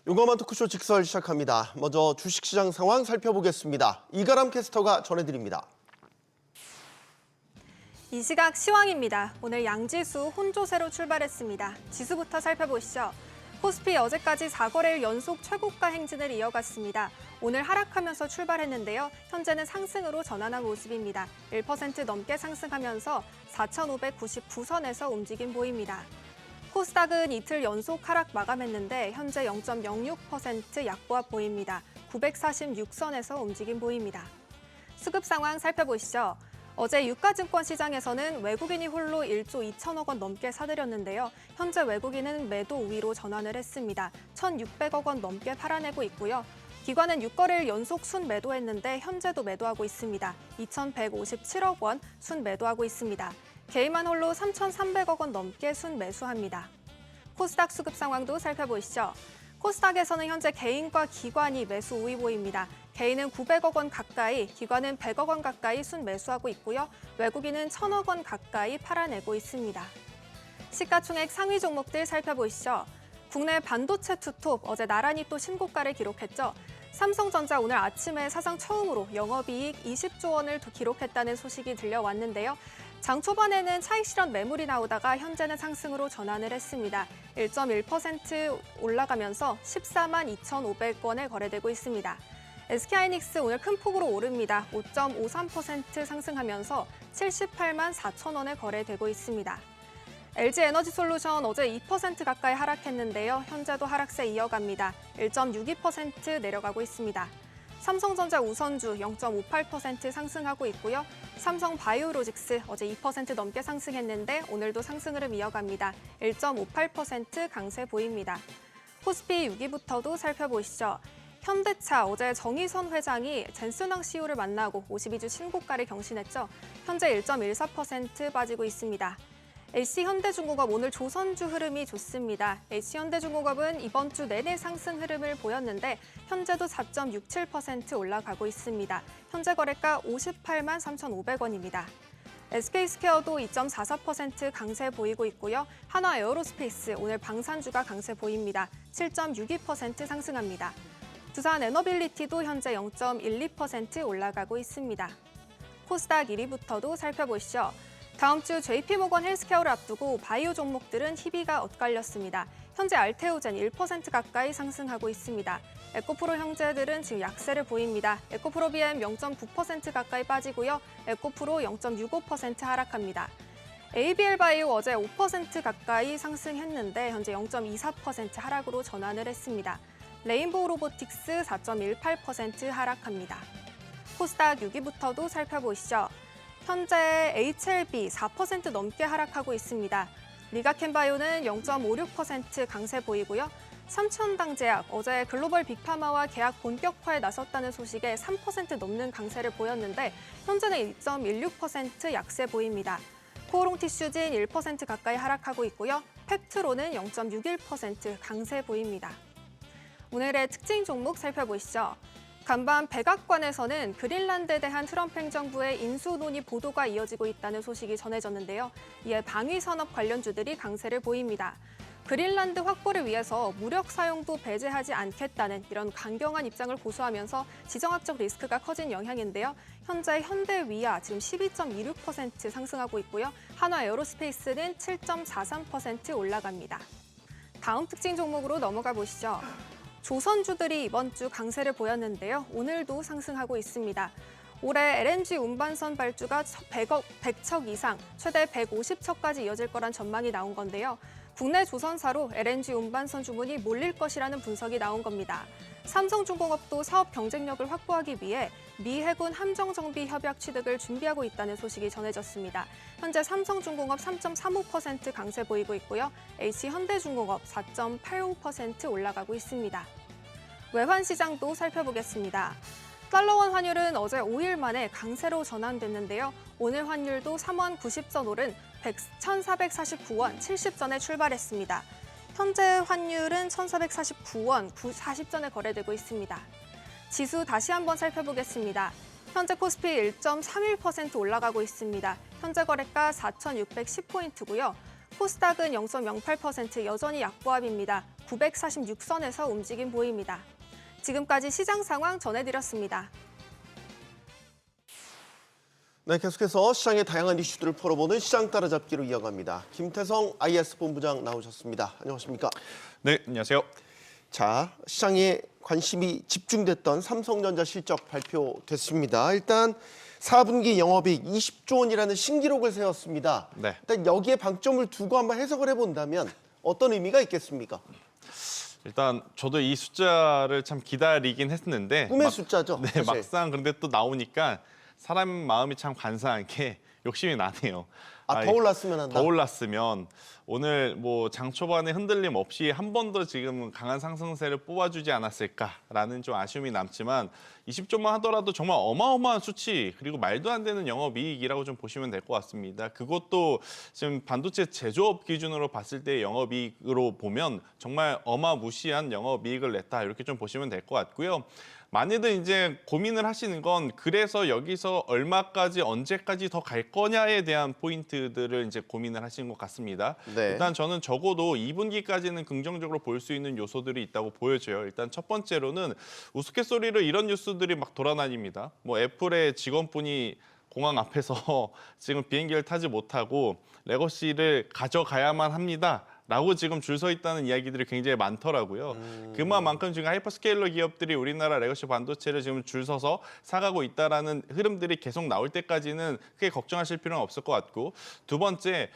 용감한 토크쇼 직설 시작합니다. 먼저 주식시장 상황 살펴보겠습니다. 이가람 캐스터가 전해드립니다. 이 시각 시황입니다. 오늘 양지수 혼조세로 출발했습니다. 지수부터 살펴보시죠. 코스피 어제까지 4거래일 연속 최고가 행진을 이어갔습니다. 오늘 하락하면서 출발했는데요. 현재는 상승으로 전환한 모습입니다. 1% 넘게 상승하면서 4,599선에서 움직임 보입니다. 코스닥은 이틀 연속 하락 마감했는데 현재 0.06% 약보합 보입니다. 946선에서 움직임 보입니다. 수급 상황 살펴보시죠. 어제 유가증권 시장에서는 외국인이 홀로 1조 2천억 원 넘게 사들였는데요. 현재 외국인은 매도 우위로 전환을 했습니다. 1,600억 원 넘게 팔아내고 있고요. 기관은 6거래일 연속 순매도했는데 현재도 매도하고 있습니다. 2,157억 원 순매도하고 있습니다. 개인만 홀로 3,300억 원 넘게 순매수합니다. 코스닥 수급 상황도 살펴보시죠. 코스닥에서는 현재 개인과 기관이 매수 우위 보입니다. 개인은 900억 원 가까이, 기관은 100억 원 가까이 순매수하고 있고요. 외국인은 1,000억 원 가까이 팔아내고 있습니다. 시가총액 상위 종목들 살펴보시죠. 국내 반도체 투톱 어제 나란히 또 신고가를 기록했죠. 삼성전자 오늘 아침에 사상 처음으로 영업이익 20조 원을 기록했다는 소식이 들려왔는데요. 장 초반에는 차익 실현 매물이 나오다가 현재는 상승으로 전환을 했습니다. 1.1% 올라가면서 14만 2,500원에 거래되고 있습니다. SK하이닉스 오늘 큰 폭으로 오릅니다. 5.53% 상승하면서 78만 4천 원에 거래되고 있습니다. LG에너지솔루션 어제 2% 가까이 하락했는데요. 현재도 하락세 이어갑니다. 1.62% 내려가고 있습니다. 삼성전자 우선주 0.58% 상승하고 있고요. 삼성바이오로직스 어제 2% 넘게 상승했는데 오늘도 상승 흐름 이어갑니다. 1.58% 강세 보입니다. 코스피 6위부터도 살펴보시죠. 현대차 어제 정의선 회장이 젠슨왕 CEO를 만나고 52주 신고가를 경신했죠. 현재 1.14% 빠지고 있습니다. HC현대중공업 오늘 조선주 흐름이 좋습니다. HC현대중공업은 이번 주 내내 상승 흐름을 보였는데 현재도 4.67% 올라가고 있습니다. 현재 거래가 58만 3,500원입니다. SK스퀘어도 2.44% 강세 보이고 있고요. 한화에어로스페이스 오늘 방산주가 강세 보입니다. 7.62% 상승합니다. 두산에너빌리티도 현재 0.12% 올라가고 있습니다. 코스닥 1위부터도 살펴보시죠. 다음 주 JP모건 헬스케어를 앞두고 바이오 종목들은 희비가 엇갈렸습니다. 현재 알테오젠 1% 가까이 상승하고 있습니다. 에코프로 형제들은 지금 약세를 보입니다. 에코프로비엠 0.9% 가까이 빠지고요. 에코프로 0.65% 하락합니다. ABL바이오 어제 5% 가까이 상승했는데 현재 0.24% 하락으로 전환을 했습니다. 레인보우 로보틱스 4.18% 하락합니다. 코스닥 6위부터도 살펴보시죠. 현재 HLB 4% 넘게 하락하고 있습니다. 리가켄바이오는 0.56% 강세 보이고요. 삼천당제약 어제 글로벌 빅파마와 계약 본격화에 나섰다는 소식에 3% 넘는 강세를 보였는데 현재는 2.16% 약세 보입니다. 코오롱티슈진 1% 가까이 하락하고 있고요. 팩트로는 0.61% 강세 보입니다. 오늘의 특징 종목 살펴보시죠. 간밤 백악관에서는 그린란드에 대한 트럼프 행정부의 인수 논의 보도가 이어지고 있다는 소식이 전해졌는데요. 이에 방위산업 관련주들이 강세를 보입니다. 그린란드 확보를 위해서 무력 사용도 배제하지 않겠다는 이런 강경한 입장을 고수하면서 지정학적 리스크가 커진 영향인데요. 현재 현대위아 지금 12.26% 상승하고 있고요. 한화에어로스페이스는 7.43% 올라갑니다. 다음 특징 종목으로 넘어가 보시죠. 조선주들이 이번 주 강세를 보였는데요. 오늘도 상승하고 있습니다. 올해 LNG 운반선 발주가 100척 이상, 최대 150척까지 이어질 거란 전망이 나온 건데요. 국내 조선사로 LNG 운반선 주문이 몰릴 것이라는 분석이 나온 겁니다. 삼성중공업도 사업 경쟁력을 확보하기 위해 미 해군 함정정비 협약 취득을 준비하고 있다는 소식이 전해졌습니다. 현재 삼성중공업 3.35% 강세 보이고 있고요. HC현대중공업 4.85% 올라가고 있습니다. 외환시장도 살펴보겠습니다. 달러원 환율은 어제 5일 만에 강세로 전환됐는데요. 오늘 환율도 3원 90전 오른 1,449원 70전에 출발했습니다. 현재 환율은 1,449원 40전에 거래되고 있습니다. 지수 다시 한번 살펴보겠습니다. 현재 코스피 1.31% 올라가고 있습니다. 현재 거래가 4,610포인트고요. 코스닥은 0.08% 여전히 약보합입니다. 946선에서 움직임 보입니다. 지금까지 시장 상황 전해드렸습니다. 네, 계속해서 시장의 다양한 이슈들을 풀어보는 시장 따라잡기로 이어갑니다. 김태성 IS 본부장 나오셨습니다. 안녕하십니까? 네, 안녕하세요. 자, 시장에 관심이 집중됐던 삼성전자 실적 발표됐습니다. 일단 4분기 영업이익 20조 원이라는 신기록을 세웠습니다. 네. 일단 여기에 방점을 두고 한번 해석을 해본다면 어떤 의미가 있겠습니까? 일단 저도 이 숫자를 참 기다리긴 했는데 꿈의 숫자죠. 네, 사실. 막상 그런데 또 나오니까 사람 마음이 참 간사한 게 욕심이 나네요. 더 올랐으면 한다. 더 올랐으면 오늘 뭐 장 초반에 흔들림 없이 한 번 더 지금 강한 상승세를 뽑아주지 않았을까라는 좀 아쉬움이 남지만 20조만 하더라도 정말 어마어마한 수치 그리고 말도 안 되는 영업이익이라고 좀 보시면 될 것 같습니다. 그것도 지금 반도체 제조업 기준으로 봤을 때 영업이익으로 보면 정말 어마무시한 영업이익을 냈다 이렇게 좀 보시면 될 것 같고요. 많이들 이제 고민을 하시는 건 그래서 여기서 얼마까지 언제까지 더 갈 거냐에 대한 포인트들을 이제 고민을 하시는 것 같습니다. 네. 일단 저는 적어도 2분기까지는 긍정적으로 볼 수 있는 요소들이 있다고 보여져요. 일단 첫 번째로는 우스갯소리로 이런 뉴스들이 막 돌아다닙니다. 뭐 애플의 직원분이 공항 앞에서 지금 비행기를 타지 못하고 레거시를 가져가야만 합니다. 라고 지금 줄 서 있다는 이야기들이 굉장히 많더라고요. 그만큼 지금 하이퍼스케일러 기업들이 우리나라 레거시 반도체를 지금 줄 서서 사가고 있다라는 흐름들이 계속 나올 때까지는 크게 걱정하실 필요는 없을 것 같고 두 번째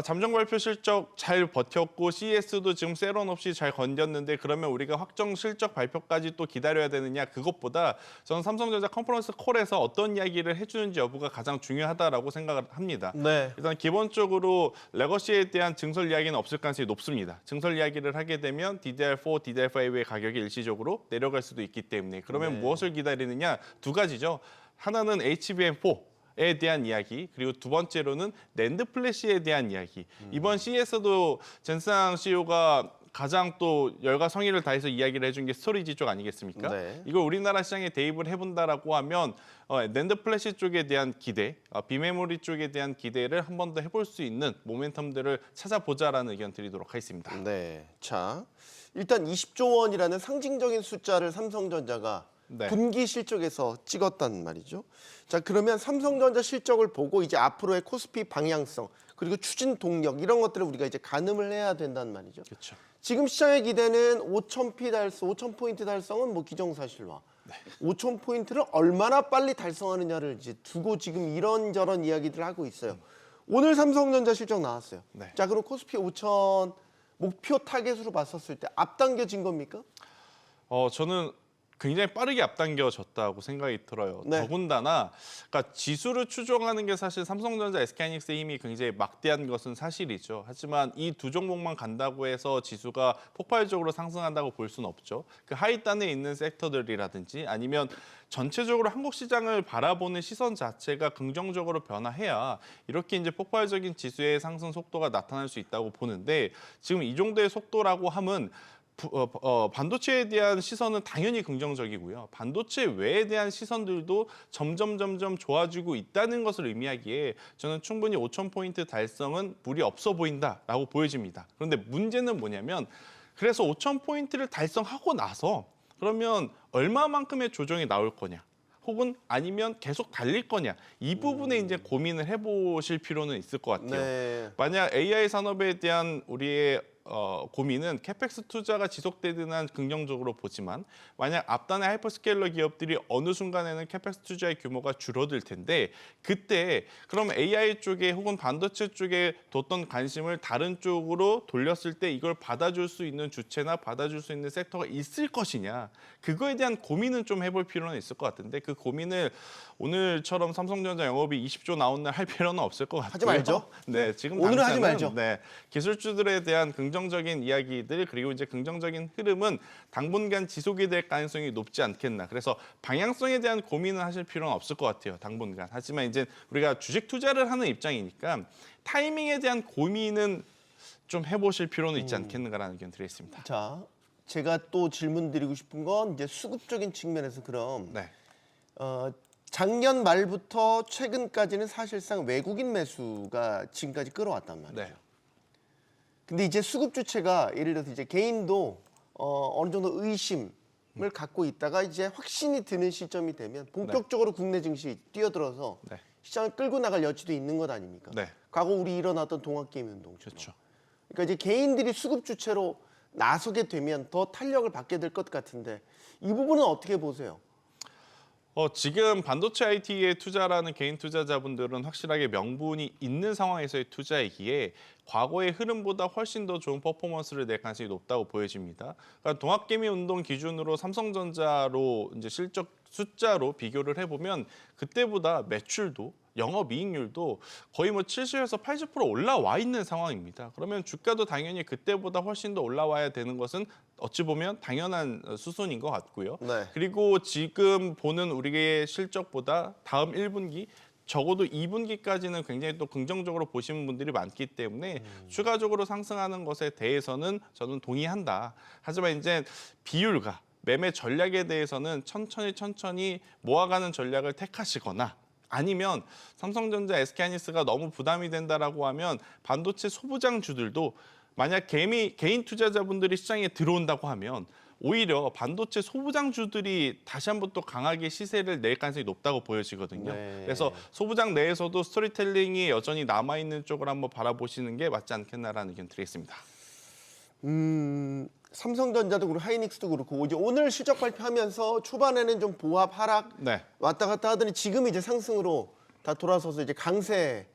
잠정 발표 실적 잘 버텼고 CES도 지금 세론 없이 잘 건졌는데 그러면 우리가 확정 실적 발표까지 또 기다려야 되느냐 그것보다 저는 삼성전자 컨퍼런스 콜에서 어떤 이야기를 해주는지 여부가 가장 중요하다라고 생각을 합니다. 네. 일단 기본적으로 레거시에 대한 증설 이야기는 없을 가능성이 높습니다. 증설 이야기를 하게 되면 DDR4, DDR5의 가격이 일시적으로 내려갈 수도 있기 때문에 그러면 네. 무엇을 기다리느냐 두 가지죠. 하나는 HBM4. 에 대한 이야기 그리고 두 번째로는 낸드 플래시에 대한 이야기. 이번 CES도 젠상 CEO가 가장 또 열과 성의를 다해서 이야기를 해준 게 스토리지 쪽 아니겠습니까? 네. 이걸 우리나라 시장에 대입을 해본다라고 하면 낸드 플래시 쪽에 대한 기대, 비메모리 쪽에 대한 기대를 한 번 더 해볼 수 있는 모멘텀들을 찾아보자라는 의견 드리도록 하겠습니다. 네. 자, 일단 20조 원이라는 상징적인 숫자를 삼성전자가 네. 분기 실적에서 찍었단 말이죠. 자, 그러면 삼성전자 실적을 보고 이제 앞으로의 코스피 방향성 그리고 추진 동력 이런 것들을 우리가 이제 가늠을 해야 된단 말이죠. 그렇죠. 지금 시장의 기대는 5,000P 달성, 5,000포인트 달성은 뭐 기정사실화. 5,000포인트를 얼마나 빨리 달성하느냐를 이제 두고 지금 이런저런 이야기들을 하고 있어요. 오늘 삼성전자 실적 나왔어요. 네. 자, 그럼 코스피 5,000 목표 타겟으로 봤었을 때 앞당겨진 겁니까? 저는 굉장히 빠르게 앞당겨졌다고 생각이 들어요. 네. 더군다나 그러니까 지수를 추종하는 게 사실 삼성전자, SK하이닉스의 힘이 굉장히 막대한 것은 사실이죠. 하지만 이 두 종목만 간다고 해서 지수가 폭발적으로 상승한다고 볼 수는 없죠. 그 하위단에 있는 섹터들이라든지 아니면 전체적으로 한국 시장을 바라보는 시선 자체가 긍정적으로 변화해야 이렇게 이제 폭발적인 지수의 상승 속도가 나타날 수 있다고 보는데 지금 이 정도의 속도라고 함은 반도체에 대한 시선은 당연히 긍정적이고요. 반도체 외에 대한 시선들도 점점 좋아지고 있다는 것을 의미하기에 저는 충분히 5,000포인트 달성은 무리 없어 보인다라고 보여집니다. 그런데 문제는 뭐냐면 그래서 5,000포인트를 달성하고 나서 그러면 얼마만큼의 조정이 나올 거냐. 혹은 아니면 계속 달릴 거냐. 이 부분에 이제 고민을 해보실 필요는 있을 것 같아요. 네. 만약 AI 산업에 대한 우리의 고민은 캐펙스 투자가 지속되는 한 긍정적으로 보지만 만약 앞단의 하이퍼스케일러 기업들이 어느 순간에는 캐펙스 투자의 규모가 줄어들 텐데 그때 그럼 AI 쪽에 혹은 반도체 쪽에 뒀던 관심을 다른 쪽으로 돌렸을 때 이걸 받아줄 수 있는 주체나 받아줄 수 있는 섹터가 있을 것이냐 그거에 대한 고민은 좀 해볼 필요는 있을 것 같은데 그 고민을 오늘처럼 삼성전자 영업이 20조 나온 날 할 필요는 없을 것 같고요. 하지 말죠. 네, 지금 오늘은 하지 당장은, 말죠. 네, 기술주들에 대한 긍정적인 이야기들 그리고 이제 긍정적인 흐름은 당분간 지속이 될 가능성이 높지 않겠나. 그래서 방향성에 대한 고민은 하실 필요는 없을 것 같아요. 당분간. 하지만 이제 우리가 주식 투자를 하는 입장이니까 타이밍에 대한 고민은 좀 해보실 필요는 있지 않겠는가라는 의견 드리겠습니다. 자, 제가 또 질문 드리고 싶은 건 이제 수급적인 측면에서 그럼 네. 작년 말부터 최근까지는 사실상 외국인 매수가 지금까지 끌어왔단 말이에요. 네. 근데 이제 수급 주체가 예를 들어서 이제 개인도 어느 정도 의심을 갖고 있다가 이제 확신이 드는 시점이 되면 본격적으로 국내 증시 뛰어들어서 네. 시장을 끌고 나갈 여지도 있는 것 아닙니까? 네. 과거 우리 일어났던 동학개미 운동처럼. 그렇죠. 그러니까 이제 개인들이 수급 주체로 나서게 되면 더 탄력을 받게 될 것 같은데 이 부분은 어떻게 보세요? 지금 반도체 IT에 투자라는 개인 투자자분들은 확실하게 명분이 있는 상황에서의 투자이기에 과거의 흐름보다 훨씬 더 좋은 퍼포먼스를 낼 가능성이 높다고 보여집니다. 그러니까 동학개미 운동 기준으로 삼성전자로 이제 실적 숫자로 비교를 해보면 그때보다 매출도 영업이익률도 거의 뭐 70에서 80% 올라와 있는 상황입니다. 그러면 주가도 당연히 그때보다 훨씬 더 올라와야 되는 것은 어찌 보면 당연한 수순인 것 같고요. 네. 그리고 지금 보는 우리의 실적보다 다음 1분기 적어도 2분기까지는 굉장히 또 긍정적으로 보시는 분들이 많기 때문에 추가적으로 상승하는 것에 대해서는 저는 동의한다. 하지만 이제 비율과 매매 전략에 대해서는 천천히 모아가는 전략을 택하시거나 아니면 삼성전자, SK하이닉스가 너무 부담이 된다라고 하면 반도체 소부장주들도 만약 개인 투자자분들이 시장에 들어온다고 하면 오히려 반도체 소부장주들이 다시 한번 또 강하게 시세를 낼 가능성이 높다고 보여지거든요. 네. 그래서 소부장 내에서도 스토리텔링이 여전히 남아있는 쪽을 한번 바라보시는 게 맞지 않겠나라는 의견 드리겠습니다. 삼성전자도 그렇고 하이닉스도 그렇고 이제 오늘 실적 발표하면서 초반에는 좀 보합 하락 네. 왔다 갔다 하더니 지금 이제 상승으로 다 돌아서서 이제 강세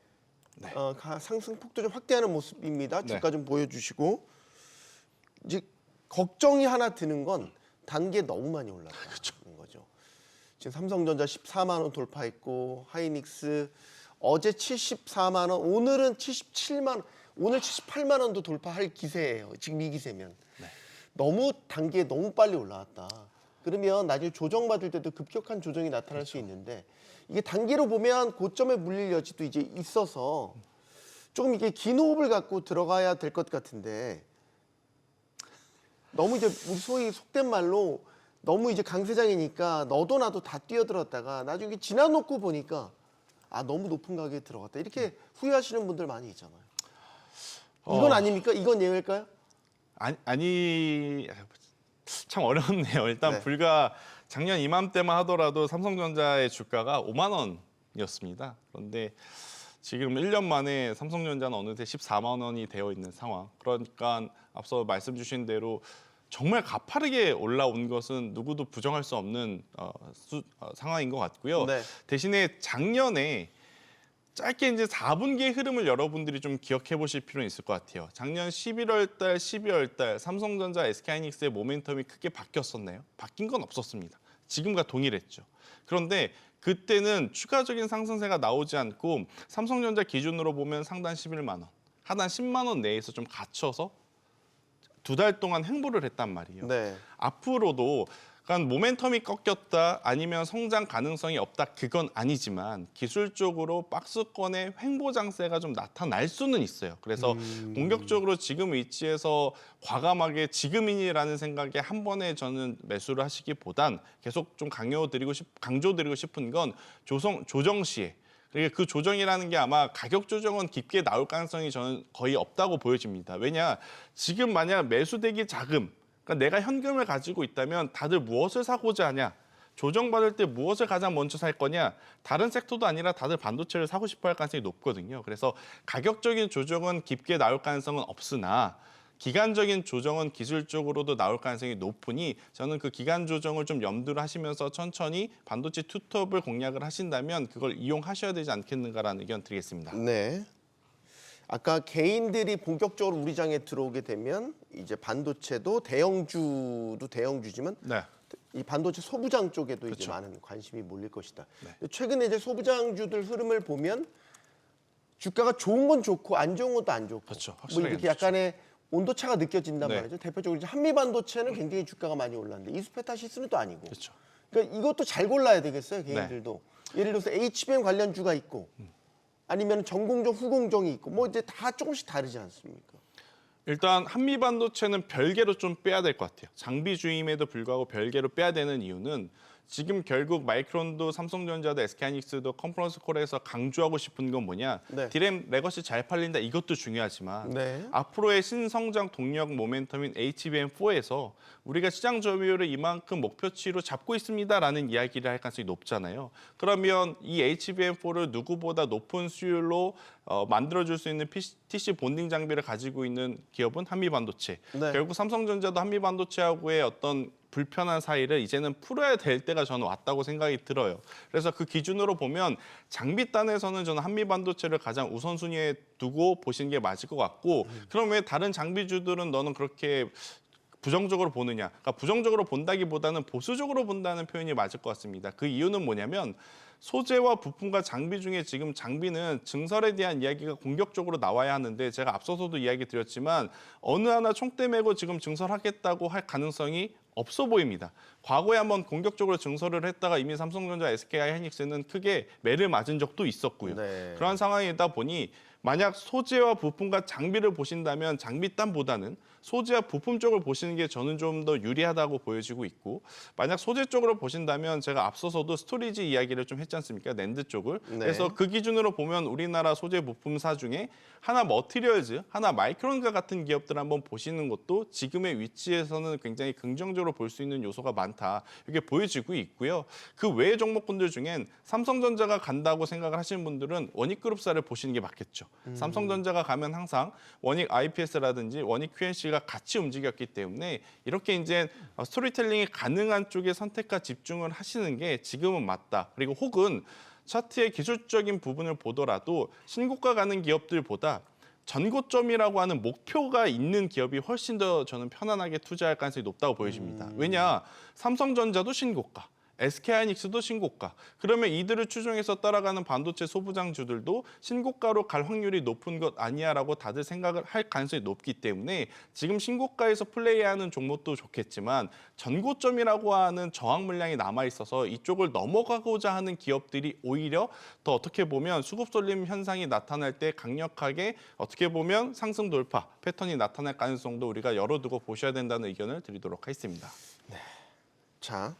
상승 폭도 좀 확대하는 모습입니다. 주가 좀 보여주시고 이제 걱정이 하나 드는 건 단계 너무 많이 올랐다는 거죠. 지금 삼성전자 14만 원 돌파했고 하이닉스 어제 74만 원, 오늘은 77만 원, 오늘 78만 원도 돌파할 기세예요. 지금 이 기세면. 너무 단계에 너무 빨리 올라왔다. 그러면 나중에 조정받을 때도 급격한 조정이 나타날 수 있는데 이게 단계로 보면 고점에 물릴 여지도 이제 있어서 조금 이게 긴 호흡을 갖고 들어가야 될 것 같은데 너무 이제 우리 소위 속된 말로 너무 이제 강세장이니까 너도 나도 다 뛰어들었다가 나중에 지나놓고 보니까 아 너무 높은 가격에 들어갔다 이렇게 후회하시는 분들 많이 있잖아요. 이건 아닙니까? 이건 예외일까요? 아니 참 어렵네요. 일단 네. 불과 작년 이맘때만 하더라도 삼성전자의 주가가 5만 원이었습니다. 그런데 지금 1년 만에 삼성전자는 어느새 14만 원이 되어 있는 상황. 그러니까 앞서 말씀 주신 대로 정말 가파르게 올라온 것은 누구도 부정할 수 없는 상황인 것 같고요. 네. 대신에 작년에 짧게 이제 4분기의 흐름을 여러분들이 좀 기억해 보실 필요는 있을 것 같아요. 작년 11월 달, 12월 달 삼성전자, SK하이닉스의 모멘텀이 크게 바뀌었었나요? 바뀐 건 없었습니다. 지금과 동일했죠. 그런데 그때는 추가적인 상승세가 나오지 않고 삼성전자 기준으로 보면 상단 11만 원, 하단 10만 원 내에서 좀 갇혀서 2달 동안 횡보를 했단 말이에요. 네. 앞으로도 그러니까 모멘텀이 꺾였다 아니면 성장 가능성이 없다 그건 아니지만 기술적으로 박스권의 횡보 장세가 좀 나타날 수는 있어요. 그래서 공격적으로 지금 위치에서 과감하게 지금이니라는 생각에 한 번에 저는 매수를 하시기보단 계속 좀 강조드리고 싶은 건 조정 시에 그리고 그 조정이라는 게 아마 가격 조정은 깊게 나올 가능성이 저는 거의 없다고 보여집니다. 왜냐 지금 만약 매수대기 자금 그러니까 내가 현금을 가지고 있다면 다들 무엇을 사고자 하냐? 조정받을 때 무엇을 가장 먼저 살 거냐? 다른 섹터도 아니라 다들 반도체를 사고 싶어 할 가능성이 높거든요. 그래서 가격적인 조정은 깊게 나올 가능성은 없으나 기간적인 조정은 기술적으로도 나올 가능성이 높으니 저는 그 기간 조정을 좀 염두를 하시면서 천천히 반도체 투톱을 공략을 하신다면 그걸 이용하셔야 되지 않겠는가라는 의견 드리겠습니다. 네. 아까 개인들이 본격적으로 우리 장에 들어오게 되면 이제 반도체도 대형주지만 네. 이 반도체 소부장 쪽에도 이제 많은 관심이 몰릴 것이다. 최근에 이제 소부장주들 흐름을 보면 주가가 좋은 건 좋고 안 좋은 것도 안 좋고 그렇죠. 뭐 확실하게 이렇게 안 좋죠. 약간의 온도차가 느껴진단 네. 말이죠. 대표적으로 이제 한미 반도체는 굉장히 주가가 많이 올랐는데 이스페타시스는 또 아니고. 그렇죠. 그러니까 이것도 잘 골라야 되겠어요, 개인들도. 예를 들어서 HBM 관련주가 있고 아니면 전공정, 후공정이 있고 뭐 이제 다 조금씩 다르지 않습니까? 일단 한미 반도체는 별개로 좀 빼야 될 것 같아요. 장비주임에도 불구하고 별개로 빼야 되는 이유는 지금 결국 마이크론도 삼성전자도 SK하이닉스도 컨퍼런스 콜에서 강조하고 싶은 건 뭐냐? 네. 디램 레거시 잘 팔린다 이것도 중요하지만 네. 앞으로의 신성장 동력 모멘텀인 HBM4에서 우리가 시장 점유율을 이만큼 목표치로 잡고 있습니다라는 이야기를 할 가능성이 높잖아요. 그러면 이 HBM4를 누구보다 높은 수율로 만들어줄 수 있는 TC 본딩 장비를 가지고 있는 기업은 한미반도체. 네. 결국 삼성전자도 한미반도체하고의 어떤 불편한 사이를 이제는 풀어야 될 때가 저는 왔다고 생각이 들어요. 그래서 그 기준으로 보면 장비단에서는 저는 한미반도체를 가장 우선순위에 두고 보시는 게 맞을 것 같고 그럼 왜 다른 장비주들은 너는 그렇게 부정적으로 보느냐? 그러니까 부정적으로 본다기보다는 보수적으로 본다는 표현이 맞을 것 같습니다. 그 이유는 뭐냐면 소재와 부품과 장비 중에 지금 장비는 증설에 대한 이야기가 공격적으로 나와야 하는데 제가 앞서서도 이야기 드렸지만 어느 하나 총대 메고 지금 증설하겠다고 할 가능성이 없어 보입니다. 과거에 한번 공격적으로 증설을 했다가 이미 삼성전자, SK하이닉스는 크게 매를 맞은 적도 있었고요. 네. 그러한 상황이다 보니 만약 소재와 부품과 장비를 보신다면 장비단보다는 소재와 부품 쪽을 보시는 게 저는 좀 더 유리하다고 보여지고 있고 만약 소재 쪽으로 보신다면 제가 앞서서도 스토리지 이야기를 좀 했지 않습니까? 낸드 쪽을. 네. 그래서 그 기준으로 보면 우리나라 소재 부품사 중에 하나 머티리얼즈, 하나 마이크론과 같은 기업들 한번 보시는 것도 지금의 위치에서는 굉장히 긍정적으로 볼 수 있는 요소가 많다. 이게 보여지고 있고요. 그 외의 종목군들 중엔 삼성전자가 간다고 생각을 하시는 분들은 원익그룹사를 보시는 게 맞겠죠. 삼성전자가 가면 항상 원익 IPS라든지 원익 QNC가 같이 움직였기 때문에 이렇게 이제 스토리텔링이 가능한 쪽에 선택과 집중을 하시는 게 지금은 맞다. 그리고 혹은 차트의 기술적인 부분을 보더라도 신고가 가는 기업들보다 전고점이라고 하는 목표가 있는 기업이 훨씬 더 저는 편안하게 투자할 가능성이 높다고 보여집니다. 왜냐? 삼성전자도 신고가. SK하이닉스도 신고가. 그러면 이들을 추종해서 따라가는 반도체 소부장주들도 신고가로 갈 확률이 높은 것 아니야라고 다들 생각을 할 가능성이 높기 때문에 지금 신고가에서 플레이하는 종목도 좋겠지만 전고점이라고 하는 저항 물량이 남아 있어서 이쪽을 넘어가고자 하는 기업들이 오히려 더 어떻게 보면 수급 쏠림 현상이 나타날 때 강력하게 어떻게 보면 상승 돌파 패턴이 나타날 가능성도 우리가 열어두고 보셔야 된다는 의견을 드리도록 하겠습니다. 자,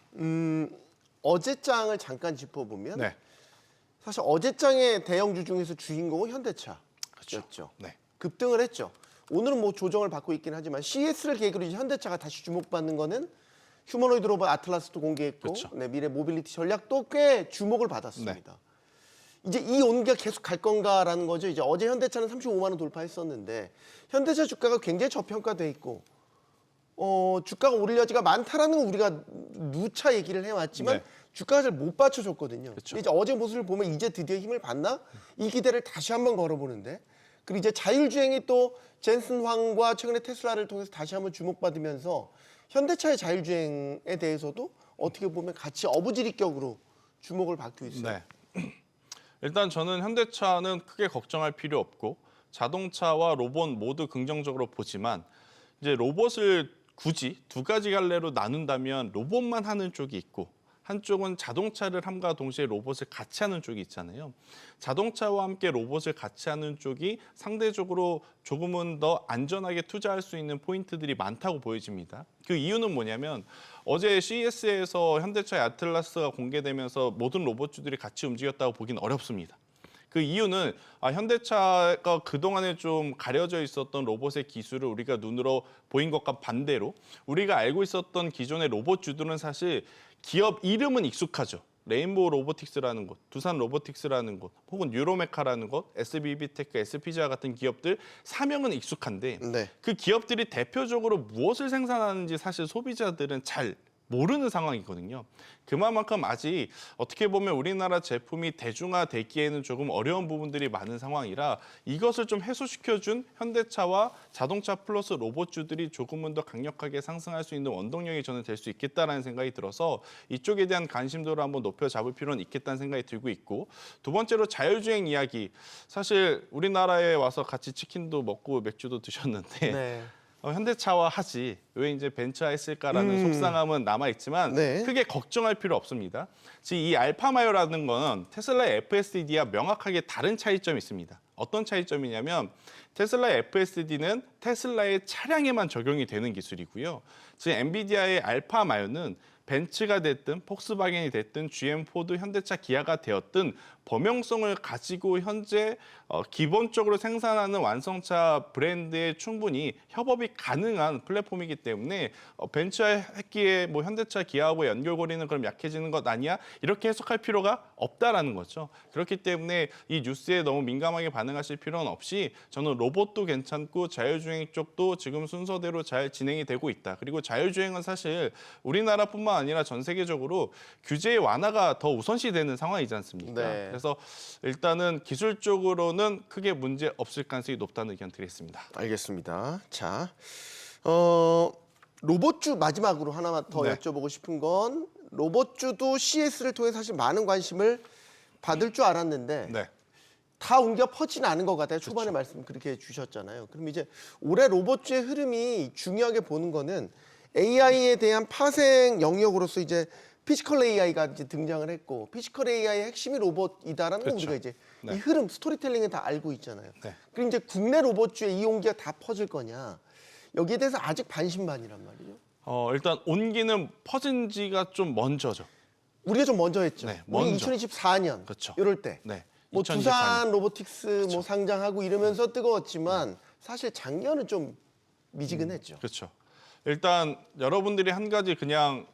어제장을 잠깐 짚어보면 네. 사실 어제장의 대형주 중에서 주인공은 현대차였죠. 네. 급등을 했죠. 오늘은 뭐 조정을 받고 있긴 하지만 CS를 계기로 이제 현대차가 다시 주목받는 거는 휴머노이드 로봇 아틀라스도 공개했고 그렇죠. 네, 미래 모빌리티 전략도 꽤 주목을 받았습니다. 이제 이 온기가 계속 갈 건가라는 거죠. 이제 어제 현대차는 35만 원 돌파했었는데 현대차 주가가 굉장히 저평가돼 있고 주가가 오를 여지가 많다라는 건 우리가 누차 얘기를 해왔지만 네. 주가가 잘 못 받쳐줬거든요. 그렇죠. 근데 이제 어제 모습을 보면 이제 드디어 힘을 받나? 이 기대를 다시 한번 걸어보는데 그리고 이제 자율주행이 또 젠슨 황과 최근에 테슬라를 통해서 다시 한번 주목받으면서 현대차의 자율주행에 대해서도 어떻게 보면 같이 어부지리격으로 주목을 받고 있어요. 네. 일단 저는 현대차는 크게 걱정할 필요 없고 자동차와 로봇 모두 긍정적으로 보지만 이제 로봇을 굳이 두 가지 갈래로 나눈다면 로봇만 하는 쪽이 있고 한쪽은 자동차를 함과 동시에 로봇을 같이 하는 쪽이 있잖아요. 자동차와 함께 로봇을 같이 하는 쪽이 상대적으로 조금은 더 안전하게 투자할 수 있는 포인트들이 많다고 보여집니다. 그 이유는 뭐냐면 어제 CES에서 현대차의 아틀라스가 공개되면서 모든 로봇주들이 같이 움직였다고 보기는 어렵습니다. 그 이유는 현대차가 그동안에 좀 가려져 있었던 로봇의 기술을 우리가 눈으로 보인 것과 반대로 우리가 알고 있었던 기존의 로봇주들은 사실 기업 이름은 익숙하죠. 레인보우 로보틱스라는 곳, 두산 로보틱스라는 곳, 혹은 유로메카라는 곳, SBB테크, SPG와 같은 기업들 사명은 익숙한데 네. 그 기업들이 대표적으로 무엇을 생산하는지 사실 소비자들은 잘 모르는 상황이거든요. 그만큼 아직 어떻게 보면 우리나라 제품이 대중화되기에는 조금 어려운 부분들이 많은 상황이라 이것을 좀 해소시켜준 현대차와 자동차 플러스 로봇주들이 조금은 더 강력하게 상승할 수 있는 원동력이 저는 될 수 있겠다라는 생각이 들어서 이쪽에 대한 관심도를 한번 높여 잡을 필요는 있겠다는 생각이 들고 있고 두 번째로 자율주행 이야기. 사실 우리나라에 와서 같이 치킨도 먹고 맥주도 드셨는데 네. 현대차와 하지 왜 이제 벤츠화 했을까라는 속상함은 남아있지만 네. 크게 걱정할 필요 없습니다. 지금 이 알파마요라는 건 테슬라의 FSD와 명확하게 다른 차이점이 있습니다. 어떤 차이점이냐면 테슬라의 FSD는 테슬라의 차량에만 적용이 되는 기술이고요. 지금 엔비디아의 알파마요는 벤츠가 됐든 폭스바겐이 됐든 GM, 포드, 현대차, 기아가 되었든 범용성을 가지고 현재 기본적으로 생산하는 완성차 브랜드에 충분히 협업이 가능한 플랫폼이기 때문에 벤츠와 했기에 뭐 현대차, 기아하고 연결고리는 그럼 약해지는 것 아니야? 이렇게 해석할 필요가 없다라는 거죠. 그렇기 때문에 이 뉴스에 너무 민감하게 반응하실 필요는 없이 저는 로봇도 괜찮고 자율주행 쪽도 지금 순서대로 잘 진행이 되고 있다. 그리고 자율주행은 사실 우리나라뿐만 아니라 전 세계적으로 규제의 완화가 더 우선시되는 상황이지 않습니까? 네. 그래서 일단은 기술적으로는 크게 문제 없을 가능성이 높다는 의견 드리겠습니다. 알겠습니다. 자, 로봇주 마지막으로 하나만 더 네. 여쭤보고 싶은 건 로봇주도 CS를 통해 사실 많은 관심을 받을 줄 알았는데 네. 다 옮겨 퍼지는 않은 것 같아요. 초반에 말씀 그렇게 해주셨잖아요. 그럼 이제 올해 로봇주의 흐름이 중요하게 보는 거는 AI에 대한 파생 영역으로서 이제 피지컬 AI가 이제 등장을 했고 피지컬 AI의 핵심이 로봇이다라는 건 그렇죠. 우리가 이제 네. 이 흐름 스토리텔링은 다 알고 있잖아요. 네. 그럼 이제 국내 로봇주의 이 온기가 다 퍼질 거냐? 여기에 대해서 아직 반신반의란 말이죠. 일단 온기는 퍼진 지가 좀 먼저죠. 우리가 좀 먼저 했죠. 네, 우리 먼저. 2024년 그렇죠. 이럴 때. 네. 뭐 2024년. 두산 로보틱스 뭐 상장하고 이러면서 뜨거웠지만 사실 작년은 좀 미지근했죠. 그렇죠. 일단 여러분들이 한 가지 그냥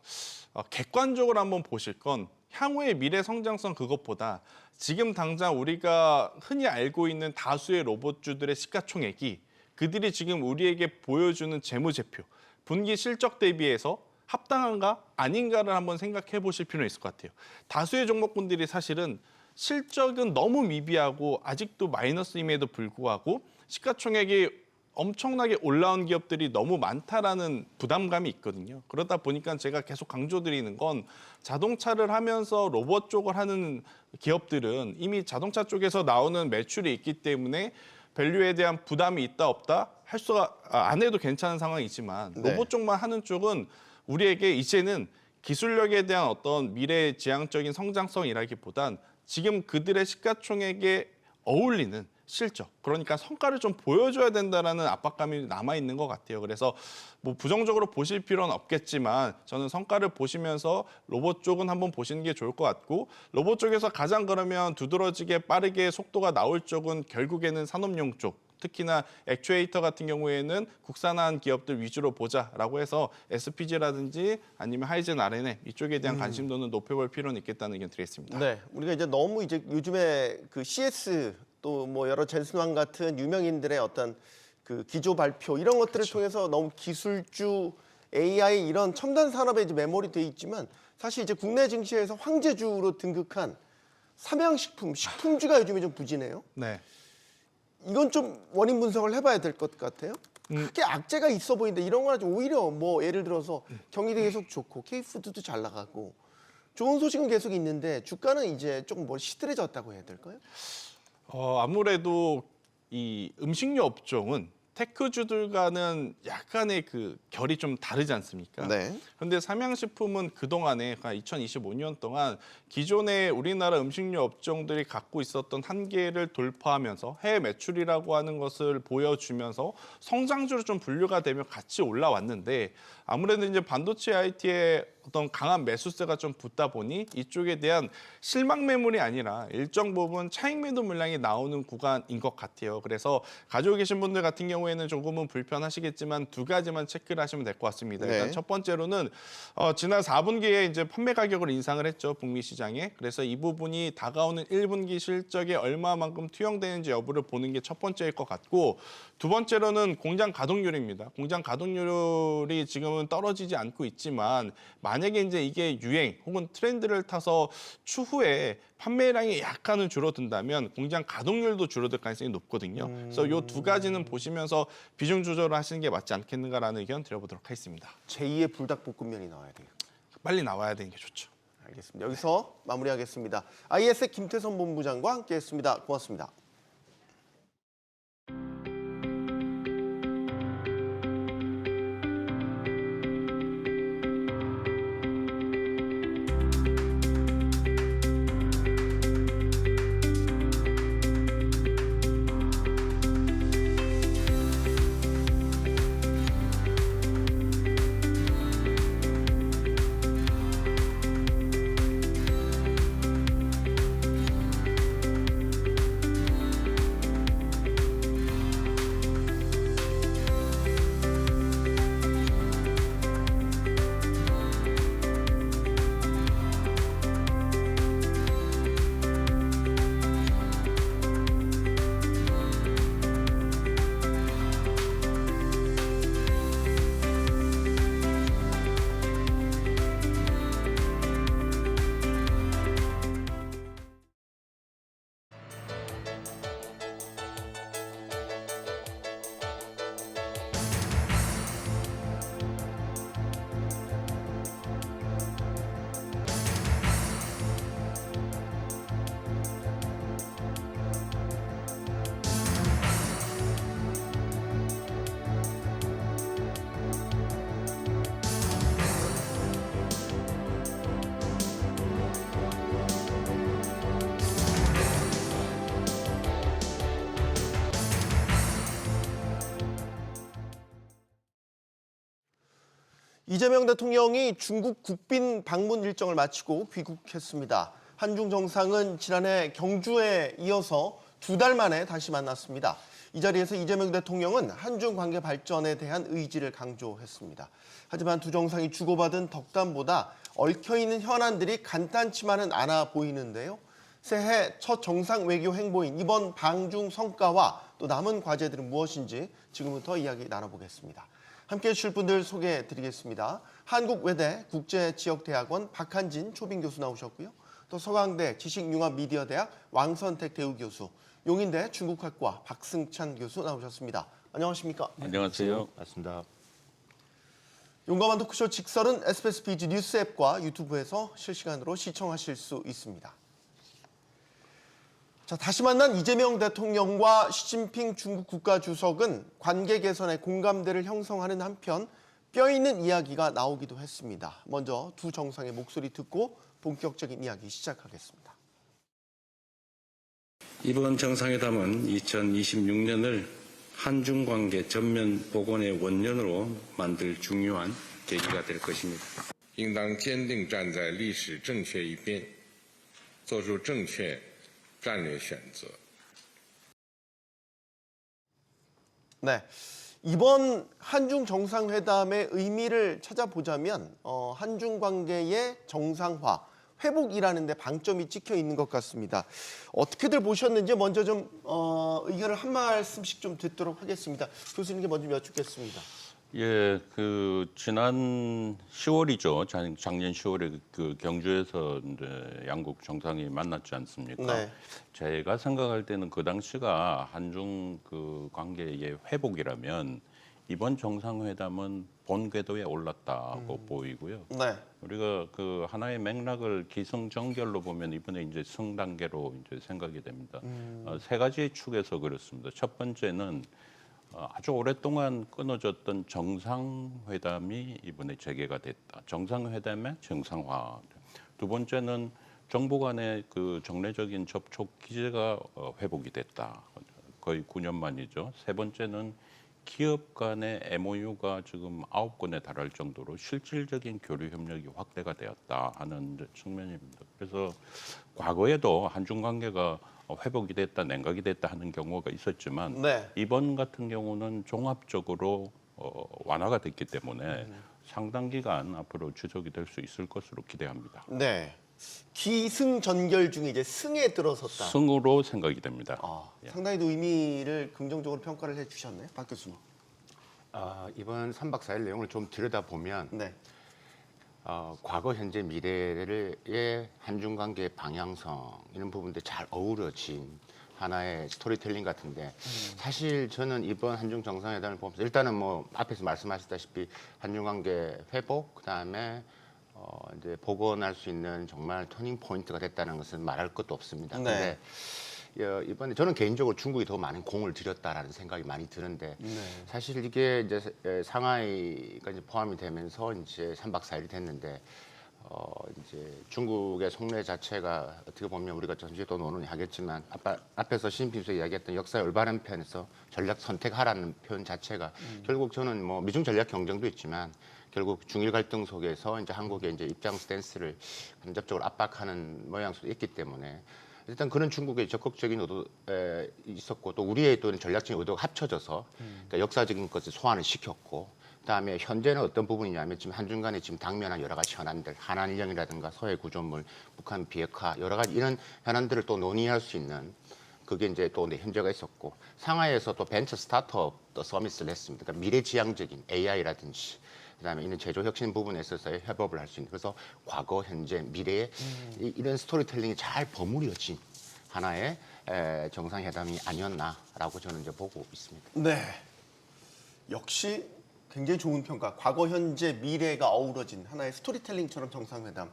객관적으로 한번 보실 건 향후의 미래 성장성 그것보다 지금 당장 우리가 흔히 알고 있는 다수의 로봇주들의 시가총액이 그들이 지금 우리에게 보여주는 재무제표, 분기 실적 대비해서 합당한가 아닌가를 한번 생각해 보실 필요는 있을 것 같아요. 다수의 종목군들이 사실은 실적은 너무 미비하고 아직도 마이너스임에도 불구하고 시가총액이 엄청나게 올라온 기업들이 너무 많다라는 부담감이 있거든요. 그러다 보니까 제가 계속 강조드리는 건 자동차를 하면서 로봇 쪽을 하는 기업들은 이미 자동차 쪽에서 나오는 매출이 있기 때문에 밸류에 대한 부담이 있다 없다 할 수가 안 해도 괜찮은 상황이지만 네. 로봇 쪽만 하는 쪽은 우리에게 이제는 기술력에 대한 어떤 미래 지향적인 성장성이라기보단 지금 그들의 시가총액에 어울리는 실적, 그러니까 성과를 좀 보여줘야 된다라는 압박감이 남아 있는 것 같아요. 그래서 뭐 부정적으로 보실 필요는 없겠지만 저는 성과를 보시면서 로봇 쪽은 한번 보시는 게 좋을 것 같고 로봇 쪽에서 가장 그러면 두드러지게 빠르게 속도가 나올 쪽은 결국에는 산업용 쪽. 특히나 액추에이터 같은 경우에는 국산화한 기업들 위주로 보자라고 해서 SPG라든지 아니면 하이젠 RNA 이쪽에 대한 관심도는 높여볼 필요는 있겠다는 의견 드리겠습니다. 네, 우리가 이제 너무 이제 요즘에 그 CS 또 뭐 여러 젠슨왕 같은 유명인들의 어떤 그 기조 발표 이런 것들을 통해서 너무 기술주, AI 이런 첨단 산업에 이제 메모리 돼 있지만 사실 이제 국내 증시에서 황제주로 등극한 삼양식품, 식품주가 요즘에 좀 부진해요. 네. 이건 좀 원인 분석을 해봐야 될 것 같아요. 크게 악재가 있어 보이는데 이런 거는 오히려 뭐 예를 들어서 경기도 계속 좋고 K푸드도 잘 나가고 좋은 소식은 계속 있는데 주가는 이제 조금 뭐 시들해졌다고 해야 될까요? 아무래도 이 음식료 업종은 테크주들과는 약간의 그 결이 좀 다르지 않습니까? 네. 그런데 삼양식품은 그동안에 2025년 동안 기존의 우리나라 음식료 업종들이 갖고 있었던 한계를 돌파하면서 해외 매출이라고 하는 것을 보여주면서 성장주로 좀 분류가 되며 같이 올라왔는데 아무래도 이제 반도체 IT에 어떤 강한 매수세가 좀 붙다 보니 이쪽에 대한 실망 매물이 아니라 일정 부분 차익 매도 물량이 나오는 구간인 것 같아요. 그래서 가지고 계신 분들 같은 경우에는 조금은 불편하시겠지만 두 가지만 체크를 하시면 될 것 같습니다. 네. 일단 첫 번째로는 지난 4분기에 이제 판매 가격을 인상을 했죠, 북미 시장에. 그래서 이 부분이 다가오는 1분기 실적에 얼마만큼 투영되는지 여부를 보는 게 첫 번째일 것 같고 두 번째로는 공장 가동률입니다. 공장 가동률이 지금은 떨어지지 않고 있지만 만약에 이제 이게 유행 혹은 트렌드를 타서 추후에 판매량이 약간은 줄어든다면 공장 가동률도 줄어들 가능성이 높거든요. 그래서 이 두 가지는 보시면서 비중 조절을 하시는 게 맞지 않겠는가라는 의견 드려보도록 하겠습니다. 제2의 불닭볶음면이 나와야 돼요. 빨리 나와야 되는 게 좋죠. 알겠습니다. 여기서 마무리하겠습니다. IS의 김태선 본부장과 함께했습니다. 고맙습니다. 이재명 대통령이 중국 국빈 방문 일정을 마치고 귀국했습니다. 한중 정상은 지난해 경주에 이어서 2달 만에 다시 만났습니다. 이 자리에서 이재명 대통령은 한중 관계 발전에 대한 의지를 강조했습니다. 하지만 두 정상이 주고받은 덕담보다 얽혀있는 현안들이 간단치만은 않아 보이는데요. 새해 첫 정상 외교 행보인 이번 방중 성과와 또 남은 과제들은 무엇인지 지금부터 이야기 나눠보겠습니다. 함께해 주실 분들 소개해드리겠습니다. 한국외대 국제지역대학원 박한진 초빙 교수 나오셨고요. 또 서강대 지식융합미디어대학 왕선택 대우 교수, 용인대 중국학과 박승찬 교수 나오셨습니다. 안녕하십니까? 안녕하세요. 맞습니다. 용감한 토크쇼 직설은 SBS BG 뉴스 앱과 유튜브에서 실시간으로 시청하실 수 있습니다. 자, 다시 만난 이재명 대통령과 시진핑 중국 국가주석은 관계 개선에 공감대를 형성하는 한편 뼈있는 이야기가 나오기도 했습니다. 먼저 두 정상의 목소리 듣고 본격적인 이야기 시작하겠습니다. 이번 정상회담은 2026년을 한중 관계 전면 복원의 원년으로 만들 중요한 계기가 될 것입니다. 应当坚定站在历史正确一边，做出正确战略选择。 네, 이번 한중 정상회담의 의미를 찾아보자면 한중 관계의 정상화, 회복이라는 데 방점이 찍혀 있는 것 같습니다. 어떻게들 보셨는지 먼저 좀 의견을 한 말씀씩 좀 듣도록 하겠습니다. 교수님께 먼저 여쭙겠습니다. 예, 지난 10월이죠. 작년 10월에 그 경주에서 이제 양국 정상이 만났지 않습니까? 네. 제가 생각할 때는 그 당시가 한중 그 관계의 회복이라면 이번 정상회담은 본 궤도에 올랐다고 보이고요. 네. 우리가 그 하나의 맥락을 기승전결로 보면 이번에 이제 승 단계로 이제 생각이 됩니다. 세 가지 축에서 그렇습니다. 첫 번째는 아주 오랫동안 끊어졌던 정상회담이 이번에 재개가 됐다. 정상회담의 정상화. 두 번째는 정부 간의 그 정례적인 접촉 기제가 회복이 됐다. 거의 9년 만이죠. 세 번째는 기업 간의 MOU가 지금 9건에 달할 정도로 실질적인 교류 협력이 확대가 되었다 하는 측면입니다. 그래서 과거에도 한중 관계가 회복이 됐다, 냉각이 됐다 하는 경우가 있었지만 네. 이번 같은 경우는 종합적으로 완화가 됐기 때문에 상당 기간 앞으로 지속이 될 수 있을 것으로 기대합니다. 네. 기승전결 중에 이제 승에 들어섰다. 승으로 생각이 됩니다. 상당히 또 의미를 긍정적으로 평가를 해주셨네요, 박 교수님. 이번 3박 4일 내용을 좀 들여다보면 네. 과거, 현재, 미래의 한중 관계의 방향성 이런 부분들 잘 어우러진 하나의 스토리텔링 같은데 사실 저는 이번 한중 정상회담을 보면서 일단은 뭐 앞에서 말씀하셨다시피 한중 관계 회복 그다음에 이제 복원할 수 있는 정말 터닝 포인트가 됐다는 것은 말할 것도 없습니다. 네. 근데 이번에 저는 개인적으로 중국이 더 많은 공을 들였다라는 생각이 많이 드는데 사실 이게 이제 상하이가 이제 포함이 되면서 이제 3박 4일이 됐는데 이제 중국의 속내 자체가 어떻게 보면 우리가 전주에 또 논의하겠지만 앞에서 시진핑 주석이 이야기했던 역사의 올바른 편에서 전략 선택하라는 표현 자체가 결국 저는 뭐 미중 전략 경쟁도 있지만 결국 중일 갈등 속에서 이제 한국의 이제 입장 스탠스를 간접적으로 압박하는 모양새도 있기 때문에 일단 그런 중국의 적극적인 의도 있었고 또 우리의 또 전략적인 의도가 합쳐져서 그러니까 역사적인 것을 소환을 시켰고 그다음에 현재는 어떤 부분이냐면 지금 한중 간에 지금 당면한 여러 가지 현안들, 한한일령이라든가 서해 구조물, 북한 비핵화 여러 가지 이런 현안들을 또 논의할 수 있는 그게 이제 또 현재가 있었고 상하이에서 또 벤처 스타트업 또 서밋을 했습니다. 그러니까 미래지향적인 AI라든지 그다음에 이런 제조 혁신 부분에 있어서의 협업을 할 수 있는 그래서 과거, 현재, 미래의 이런 스토리텔링이 잘 버무려진 하나의 정상회담이 아니었나라고 저는 이제 보고 있습니다. 네. 역시 굉장히 좋은 평가. 과거, 현재, 미래가 어우러진 하나의 스토리텔링처럼 정상회담.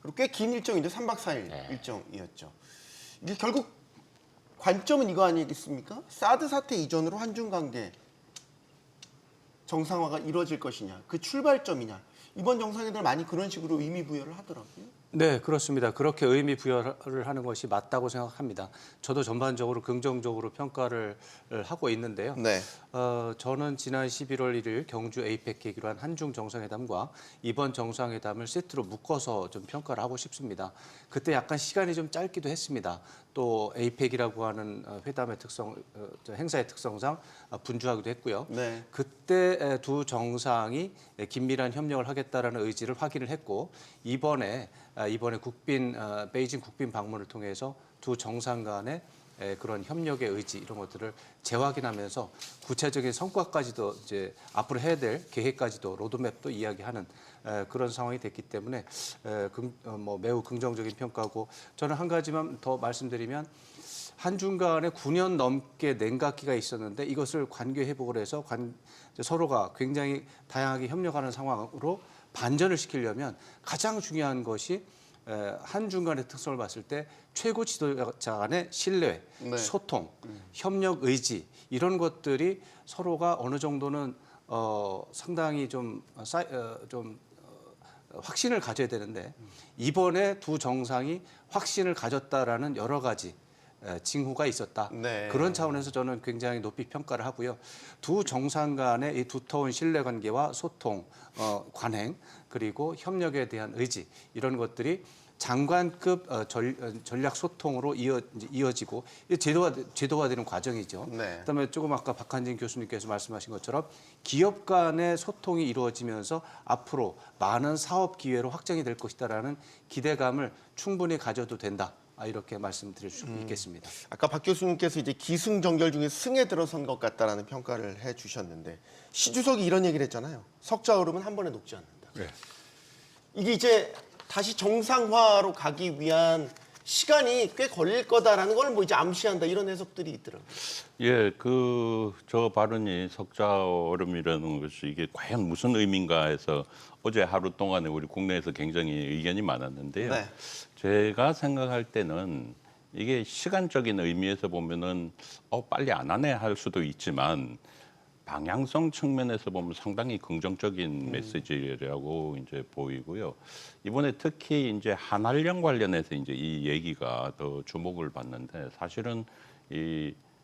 그리고 꽤 긴 일정인데 3박 4일 일정이었죠. 이게 결국 관점은 이거 아니겠습니까? 사드 사태 이전으로 한중 관계 정상화가 이루어질 것이냐, 그 출발점이냐. 이번 정상회담 많이 그런 식으로 의미 부여를 하더라고요. 네, 그렇습니다. 그렇게 의미 부여를 하는 것이 맞다고 생각합니다. 저도 전반적으로 긍정적으로 평가를 하고 있는데요. 네. 저는 지난 11월 1일 경주 에이펙 계기로 한 한중 정상회담과 이번 정상회담을 세트로 묶어서 좀 평가를 하고 싶습니다. 그때 약간 시간이 좀 짧기도 했습니다. 또 에이펙이라고 하는 회담의 특성, 행사의 특성상 분주하기도 했고요. 네. 그때 두 정상이 긴밀한 협력을 하겠다라는 의지를 확인을 했고 이번에 베이징 국빈 방문을 통해서 두 정상 간의 그런 협력의 의지 이런 것들을 재확인하면서 구체적인 성과까지도 이제 앞으로 해야 될 계획까지도 로드맵도 이야기하는 그런 상황이 됐기 때문에 매우 긍정적인 평가고 저는 한 가지만 더 말씀드리면 한중 간에 9년 넘게 냉각기가 있었는데 이것을 관계 회복을 해서 서로가 굉장히 다양하게 협력하는 상황으로 반전을 시키려면 가장 중요한 것이 한중 간의 특성을 봤을 때 최고 지도자 간의 신뢰, 네. 소통, 협력 의지 이런 것들이 서로가 어느 정도는 상당히 좀 확신을 가져야 되는데 이번에 두 정상이 확신을 가졌다라는 여러 가지 징후가 있었다. 네. 그런 차원에서 저는 굉장히 높이 평가를 하고요. 두 정상 간의 이 두터운 신뢰관계와 소통, 관행 그리고 협력에 대한 의지 이런 것들이 장관급 전략 소통으로 이어지고 제도화되는 과정이죠. 네. 그다음에 조금 아까 박한진 교수님께서 말씀하신 것처럼 기업 간의 소통이 이루어지면서 앞으로 많은 사업 기회로 확장이 될 것이다라는 기대감을 충분히 가져도 된다. 이렇게 말씀드릴 수 있겠습니다. 아까 박 교수님께서 이제 기승전결 중에 승에 들어선 것 같다라는 평가를 해주셨는데 시주석이 이런 얘기를 했잖아요. 석자 흐름은 한 번에 녹지 않는다. 네. 이게 이제 다시 정상화로 가기 위한 시간이 꽤 걸릴 거다라는 걸 뭐 이제 암시한다 이런 해석들이 있더라고요. 예, 저 발언이 석자 얼음이라는 것이 이게 과연 무슨 의미인가 해서 어제 하루 동안에 우리 국내에서 굉장히 의견이 많았는데요. 네. 제가 생각할 때는 이게 시간적인 의미에서 보면은 빨리 안 하네 할 수도 있지만 방향성 측면에서 보면 상당히 긍정적인 메시지라고 이제 보이고요. 이번에 특히 이제 한한령 관련해서 이제 이 얘기가 더 주목을 받는데 사실은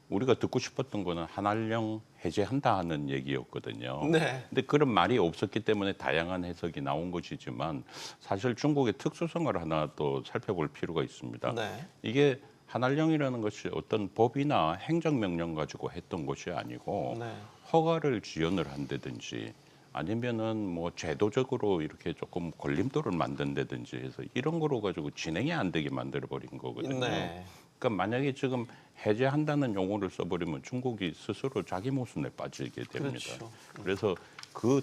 우리가 듣고 싶었던 거는 한한령 해제한다 하는 얘기였거든요. 네. 근데 그런 말이 없었기 때문에 다양한 해석이 나온 것이지만 사실 중국의 특수성을 하나 또 살펴볼 필요가 있습니다. 네. 이게 한한령이라는 것이 어떤 법이나 행정명령 가지고 했던 것이 아니고 네. 허가를 지연을 한다든지 아니면은 뭐 제도적으로 이렇게 조금 걸림돌을 만든다든지 해서 이런 거로 가지고 진행이 안 되게 만들어 버린 거거든요. 네. 그러니까 만약에 지금 해제한다는 용어를 써버리면 중국이 스스로 자기 모순에 빠지게 됩니다. 그렇죠. 그래서 그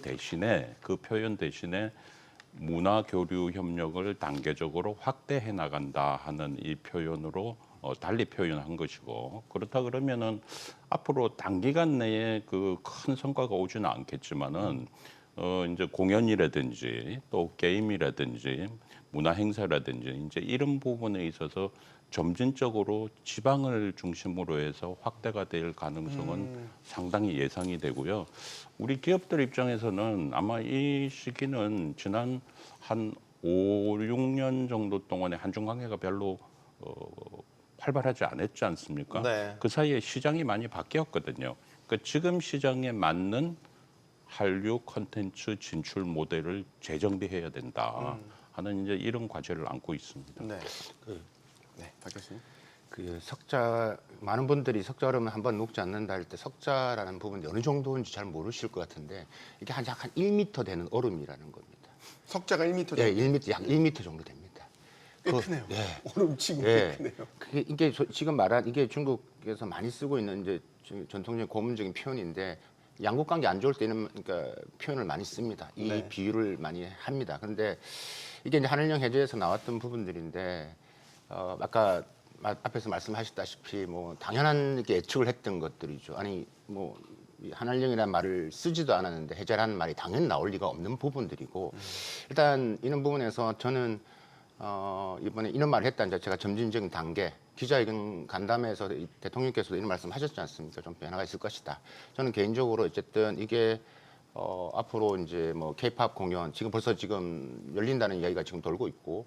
표현 대신에 문화 교류 협력을 단계적으로 확대해 나간다 하는 이 표현으로 달리 표현한 것이고 그렇다 그러면은 앞으로 단기간 내에 그 큰 성과가 오지는 않겠지만은 이제 공연이라든지 또 게임이라든지 문화 행사라든지 이제 이런 부분에 있어서 점진적으로 지방을 중심으로 해서 확대가 될 가능성은 상당히 예상이 되고요. 우리 기업들 입장에서는 아마 이 시기는 지난 한 5, 6년 정도 동안에 한중 관계가 별로 활발하지 않았지 않습니까? 네. 그 사이에 시장이 많이 바뀌었거든요. 그러니까 지금 시장에 맞는 한류 콘텐츠 진출 모델을 재정비해야 된다 하는 이제 이런 과제를 안고 있습니다. 네. 네, 박 교수님. 그 석자 많은 분들이 석자 얼음은 한번 녹지 않는다 할 때 석자라는 부분이 어느 정도인지 잘 모르실 것 같은데 이게 한 1m 되는 얼음이라는 겁니다. 석자가 1m 예, 정도. 1m 약 1m 정도 됩니다. 꽤 크네요. 예. 얼음 지금 꽤 예. 크네요. 이게 지금 말한 이게 중국에서 많이 쓰고 있는 이제 전통적인 고문적인 표현인데 양국 관계 안 좋을 때는 그러니까 표현을 많이 씁니다. 이 네. 비유를 많이 합니다. 그런데 이게 이제 한일령 해제에서 나왔던 부분들인데 아까 앞에서 말씀하셨다시피 뭐 당연한 게 예측을 했던 것들이죠. 아니 뭐 한일령이라는 말을 쓰지도 않았는데 해제라는 말이 당연히 나올 리가 없는 부분들이고 일단 이런 부분에서 저는 이번에 이런 말을 했다는 자체가 점진적인 단계 기자회견 간담회에서 대통령께서도 이런 말씀하셨지 않습니까? 좀 변화가 있을 것이다. 저는 개인적으로 어쨌든 이게 앞으로 이제 뭐 K-팝 공연 지금 벌써 지금 열린다는 이야기가 지금 돌고 있고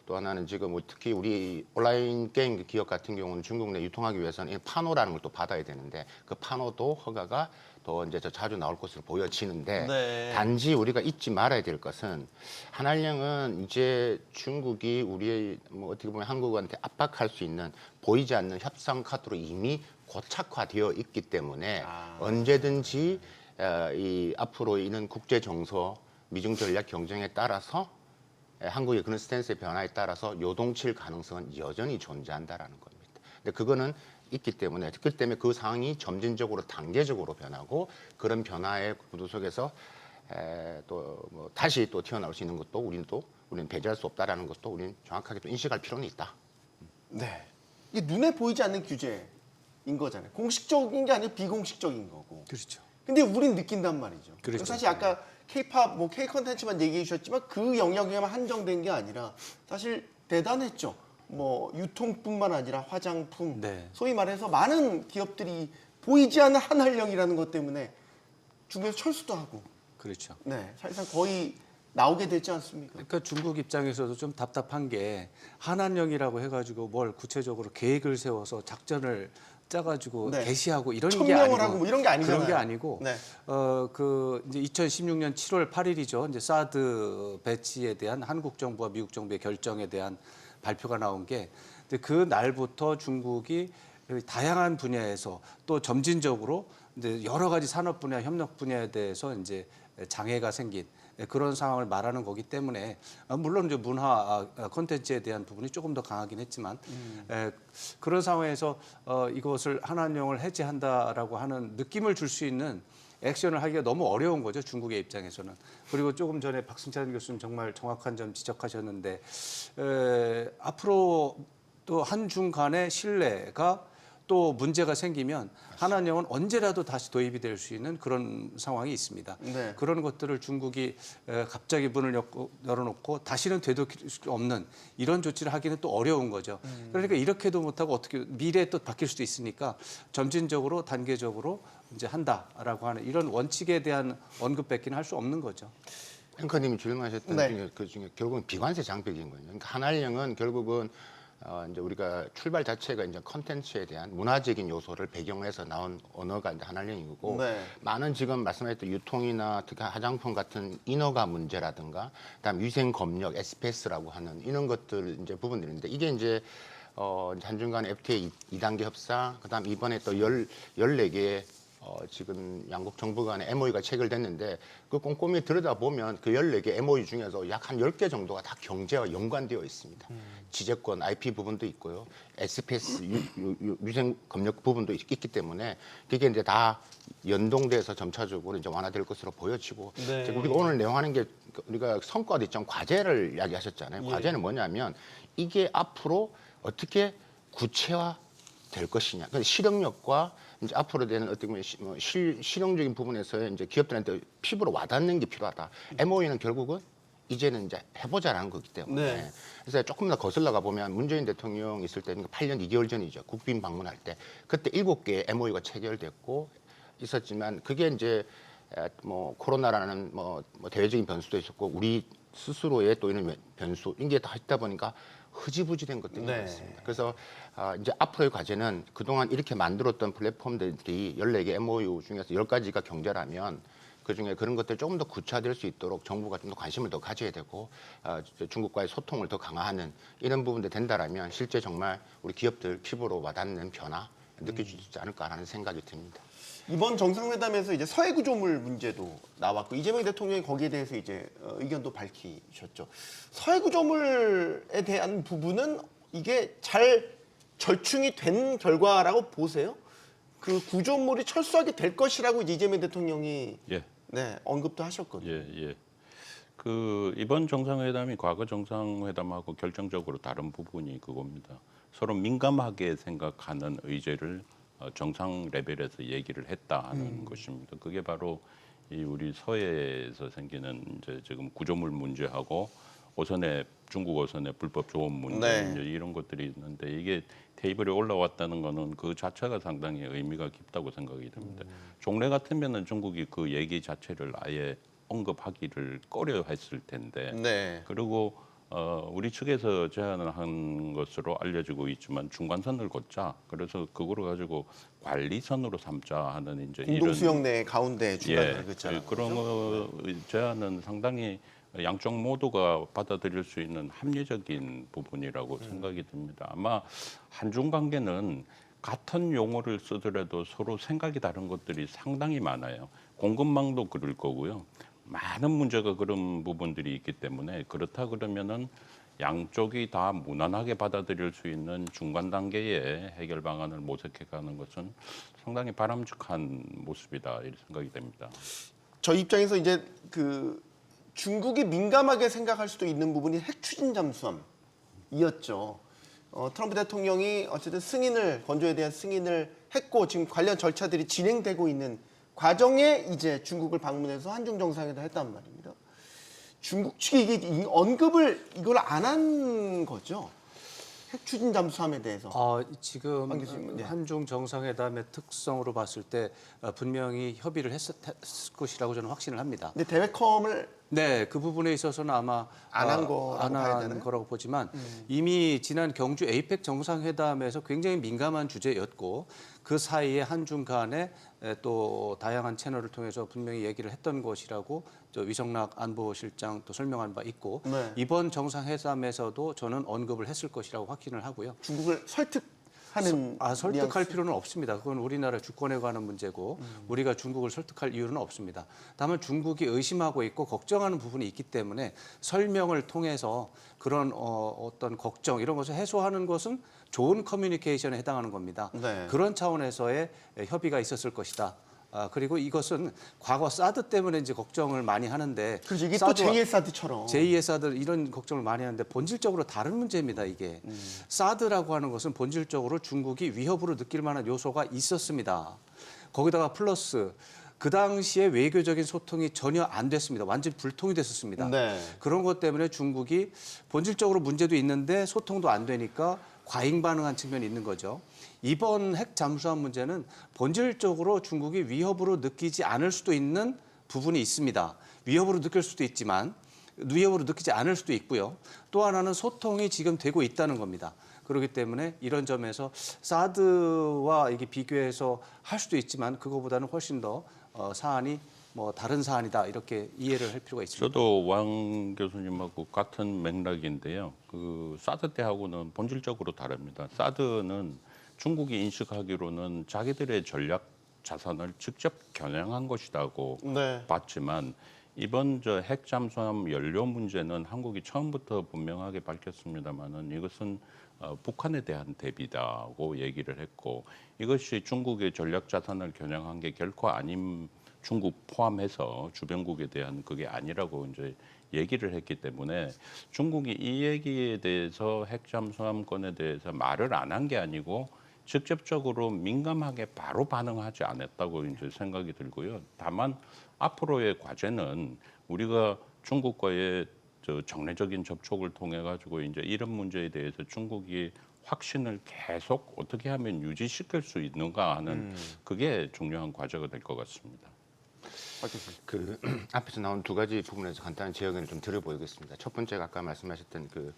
또 하나는 지금 뭐 특히 우리 온라인 게임 기업 같은 경우는 중국 내 유통하기 위해서는 이 파노라는 걸 또 받아야 되는데 그 파노도 허가가 더 이제 더 자주 나올 것으로 보여지는데 네. 단지 우리가 잊지 말아야 될 것은 한알령은 이제 중국이 우리의 뭐 어떻게 보면 한국한테 압박할 수 있는 보이지 않는 협상 카드로 이미 고착화되어 있기 때문에 언제든지 이 앞으로 있는 국제 정서, 미중 전략 경쟁에 따라서 한국의 그런 스탠스의 변화에 따라서 요동칠 가능성은 여전히 존재한다라는 겁니다. 근데 그거는 있기 때문에 그 상황이 점진적으로 단계적으로 변하고 그런 변화의 구도 속에서 또 뭐 다시 또 튀어나올 수 있는 것도 우리는 배제할 수 없다라는 것도 우리는 정확하게 또 인식할 필요는 있다. 네. 이게 눈에 보이지 않는 규제인 거잖아요. 공식적인 게 아니라 비공식적인 거고. 그렇죠. 근데 우린 느낀단 말이죠. 그렇죠. 사실 아까 K-팝, 뭐 K 컨텐츠만 얘기해 주셨지만 그 영역에만 한정된 게 아니라 사실 대단했죠. 뭐 유통뿐만 아니라 화장품, 네. 소위 말해서 많은 기업들이 보이지 않는 한알령이라는 것 때문에 중국에서 철수도 하고, 그렇죠. 네, 사실상 거의 나오게 되지 않습니까? 그러니까 중국 입장에서도 좀 답답한 게 한한령이라고 해가지고 뭘 구체적으로 계획을 세워서 작전을 짜가지고 네. 게시하고 이런 게 천명을 아니고 하고 뭐 이런 게 아니잖아요. 그런 게 아니고 네. 그 이제 2016년 7월 8일이죠. 이제 사드 배치에 대한 한국 정부와 미국 정부의 결정에 대한 발표가 나온 게 그 날부터 중국이 다양한 분야에서 또 점진적으로 이제 여러 가지 산업 분야, 협력 분야에 대해서 이제 장애가 생긴 그런 상황을 말하는 거기 때문에 물론 이제 문화 콘텐츠에 대한 부분이 조금 더 강하긴 했지만 그런 상황에서 이것을 한한령을 해제한다라고 하는 느낌을 줄 수 있는 액션을 하기가 너무 어려운 거죠, 중국의 입장에서는. 그리고 조금 전에 박승찬 교수님 정말 정확한 점 지적하셨는데 앞으로 또 한중 간의 신뢰가 또 문제가 생기면 한한령은 언제라도 다시 도입이 될 수 있는 그런 상황이 있습니다. 네. 그런 것들을 중국이 갑자기 문을 열어놓고 다시는 되돌릴 수 없는 이런 조치를 하기는 또 어려운 거죠. 그러니까 이렇게도 못하고 어떻게 미래에 또 바뀔 수도 있으니까 점진적으로 단계적으로 이제 한다라고 하는 이런 원칙에 대한 언급밖에는 할 수 없는 거죠. 앵커님이 질문하셨던 네. 그 중에 결국은 비관세 장벽인 거예요. 그러니까 한알령은 결국은 이제 우리가 출발 자체가 이제 컨텐츠에 대한 문화적인 요소를 배경해서 나온 언어가 이제 한알령이고 네. 많은 지금 말씀하셨던 유통이나 특히 화장품 같은 인허가 문제라든가 그다음 위생 검역 SPS라고 하는 이런 것들 이제 부분들인데 이게 이제 한중 간 FTA 2단계 협상 그다음 이번에 또 14개의 지금 양국 정부 간의 MOU가 체결됐는데 그 꼼꼼히 들여다보면 그 14개 MOU 중에서 약 한 10개 정도가 다 경제와 연관되어 있습니다. 지재권, IP 부분도 있고요. SPS, 위생 검역 부분도 있기 때문에 그게 이제 다 연동돼서 점차적으로 이제 완화될 것으로 보여지고 네. 우리가 오늘 내용하는 게 우리가 성과도 있지만 과제를 이야기하셨잖아요. 과제는 뭐냐면 이게 앞으로 어떻게 구체화 될 것이냐. 그 실행력과 이제 앞으로 되는 어떻게 보면 실용적인 부분에서 이제 기업들한테 피부로 와닿는 게 필요하다. MOU는 결국은 이제는 이제 해보자라는 거기 때문에 네. 그래서 조금 더 거슬러가 보면 문재인 대통령 있을 때는 8년 2개월 전이죠. 국빈 방문할 때 그때 7개의 MOU가 체결됐고 있었지만 그게 이제 뭐 코로나라는 뭐 대외적인 변수도 있었고 우리 스스로의 또 이런 변수 이게 다 있다 보니까 흐지부지된 것들이 네. 있습니다. 그래서 이제 앞으로의 과제는 그동안 이렇게 만들었던 플랫폼들이 14개 MOU 중에서 10가지가 경제라면 그중에 그런 것들 조금 더 구체화될 수 있도록 정부가 좀 더 관심을 더 가져야 되고 중국과의 소통을 더 강화하는 이런 부분들 된다라면 실제 정말 우리 기업들 피부로 와닿는 변화 느낄 수 있지 않을까라는 생각이 듭니다. 이번 정상회담에서 이제 서해 구조물 문제도 나왔고 이재명 대통령이 거기에 대해서 이제 의견도 밝히셨죠. 서해 구조물에 대한 부분은 이게 잘 절충이 된 결과라고 보세요? 그 구조물이 철수하게 될 것이라고 이제 이재명 대통령이 예. 네, 언급도 하셨거든요. 예. 그 이번 정상회담이 과거 정상회담하고 결정적으로 다른 부분이 그겁니다. 서로 민감하게 생각하는 의제를 정상 레벨에서 얘기를 했다는 것입니다. 그게 바로 이 우리 서해에서 생기는 이제 지금 구조물 문제하고 오선의 중국 어선의 불법 조업 문제 네. 이제 이런 것들이 있는데 이게 테이블에 올라왔다는 거는 그 자체가 상당히 의미가 깊다고 생각이 듭니다. 종래 같으면은 중국이 그 얘기 자체를 아예 언급하기를 꺼려했을 텐데 네. 그리고 우리 측에서 제안을 한 것으로 알려지고 있지만 중간선을 걷자. 그래서 그거를 가지고 관리선으로 삼자 하는 이제 공동 수영 내 가운데 중간선을 긋자는 그런 거 제안은 상당히 양쪽 모두가 받아들일 수 있는 합리적인 부분이라고 생각이 듭니다. 아마 한중 관계는 같은 용어를 쓰더라도 서로 생각이 다른 것들이 상당히 많아요. 공급망도 그럴 거고요. 많은 문제가 그런 부분들이 있기 때문에 그렇다 그러면은 양쪽이 다 무난하게 받아들일 수 있는 중간 단계의 해결 방안을 모색해 가는 것은 상당히 바람직한 모습이다 이런 생각이 됩니다. 저 입장에서 이제 그 중국이 민감하게 생각할 수도 있는 부분이 핵 추진 잠수함이었죠. 트럼프 대통령이 어쨌든 건조에 대한 승인을 했고 지금 관련 절차들이 진행되고 있는 과정에 이제 중국을 방문해서 한중 정상회담을 했단 말입니다. 중국 측이 이게 언급을 이걸 안 한 거죠. 핵 추진 잠수함에 대해서. 지금 황 교수님, 네. 한중 정상회담의 특성으로 봤을 때 분명히 협의를 했을 것이라고 저는 확신을 합니다. 근데 대외컴을 네, 그 부분에 있어서는 아마 안한 거라고 안 봐야 한 되나요? 거라고 보지만 이미 지난 경주 에이펙 정상회담에서 굉장히 민감한 주제였고 그 사이에 한중 간에 또 다양한 채널을 통해서 분명히 얘기를 했던 것이라고 저 위성락 안보실장 또 설명한 바 있고 네. 이번 정상회담에서도 저는 언급을 했을 것이라고 확신을 하고요. 중국을 설득하는 설득할 뉘앙스. 필요는 없습니다. 그건 우리나라 주권에 관한 문제고 우리가 중국을 설득할 이유는 없습니다. 다만 중국이 의심하고 있고 걱정하는 부분이 있기 때문에 설명을 통해서 그런 어떤 걱정 이런 것을 해소하는 것은 좋은 커뮤니케이션에 해당하는 겁니다. 네. 그런 차원에서의 협의가 있었을 것이다. 그리고 이것은 과거 사드 때문에 이제 걱정을 많이 하는데 그렇죠. 이게 또 사드와- 제2의 사드처럼. 제2의 사드 이런 걱정을 많이 하는데 본질적으로 다른 문제입니다. 이게 사드라고 하는 것은 본질적으로 중국이 위협으로 느낄 만한 요소가 있었습니다. 거기다가 플러스 그 당시에 외교적인 소통이 전혀 안 됐습니다. 완전히 불통이 됐었습니다. 네. 그런 것 때문에 중국이 본질적으로 문제도 있는데 소통도 안 되니까 과잉 반응한 측면이 있는 거죠. 이번 핵 잠수함 문제는 본질적으로 중국이 위협으로 느끼지 않을 수도 있는 부분이 있습니다. 위협으로 느낄 수도 있지만 위협으로 느끼지 않을 수도 있고요. 또 하나는 소통이 지금 되고 있다는 겁니다. 그렇기 때문에 이런 점에서 사드와 이게 비교해서 할 수도 있지만 그거보다는 훨씬 더 사안이 뭐 다른 사안이다 이렇게 이해를 할 필요가 있습니다. 저도 왕 교수님하고 같은 맥락인데요. 그 사드 때하고는 본질적으로 다릅니다. 사드는 중국이 인식하기로는 자기들의 전략 자산을 직접 겨냥한 것이라고 네. 봤지만 이번 저 핵 잠수함 연료 문제는 한국이 처음부터 분명하게 밝혔습니다마는 이것은 북한에 대한 대비다고 얘기를 했고 이것이 중국의 전략 자산을 겨냥한 게 결코 아닌 중국 포함해서 주변국에 대한 그게 아니라고 이제 얘기를 했기 때문에 중국이 이 얘기에 대해서 핵 잠수함권에 대해서 말을 안 한 게 아니고 직접적으로 민감하게 바로 반응하지 않았다고 이제 생각이 들고요. 다만 앞으로의 과제는 우리가 중국과의 저 정례적인 접촉을 통해 가지고 이제 이런 문제에 대해서 중국이 확신을 계속 어떻게 하면 유지시킬 수 있는가 하는 그게 중요한 과제가 될 것 같습니다. 그 앞에서 나온 두 가지 부분에서 간단한 제 의견을 좀 드려보겠습니다. 첫 번째가 아까 말씀하셨던 지금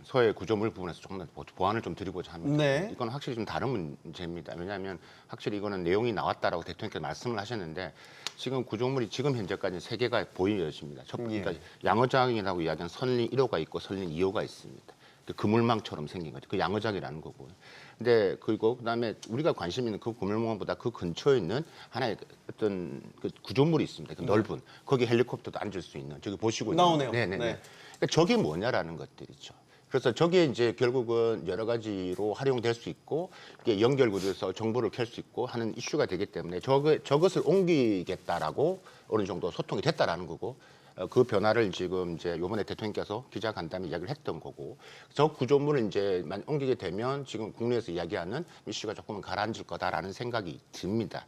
서해 구조물 부분에서 조금 더 보완을 좀 드리고자 합니다. 네. 이건 확실히 좀 다른 문제입니다. 왜냐하면 확실히 이거는 내용이 나왔다라고 대통령께서 말씀을 하셨는데 지금 구조물이 지금 현재까지 3개가 보여집니다. 그러니까 양어장이라고 이야기하는 선린 1호가 있고 선린 2호가 있습니다. 그물망처럼 생긴 거죠. 그 양어장이라는 거고요. 근데 그다음에 우리가 관심 있는 그 그물망보다 그 근처에 있는 하나의 어떤 그 구조물이 있습니다. 그 넓은 거기 헬리콥터도 앉을 수 있는 저기 보시고 나오네요. 네네네. 네. 그러니까 저게 뭐냐라는 것들이죠. 그래서 저게 이제 결국은 여러 가지로 활용될 수 있고 이게 연결고리에서 정보를 켤 수 있고 하는 이슈가 되기 때문에 저것을 옮기겠다라고 어느 정도 소통이 됐다라는 거고 그 변화를 지금 이제 이번에 대통령께서 기자간담회 이야기를 했던 거고 저 구조물을 이제 옮기게 되면 지금 국내에서 이야기하는 이슈가 조금은 가라앉을 거다라는 생각이 듭니다.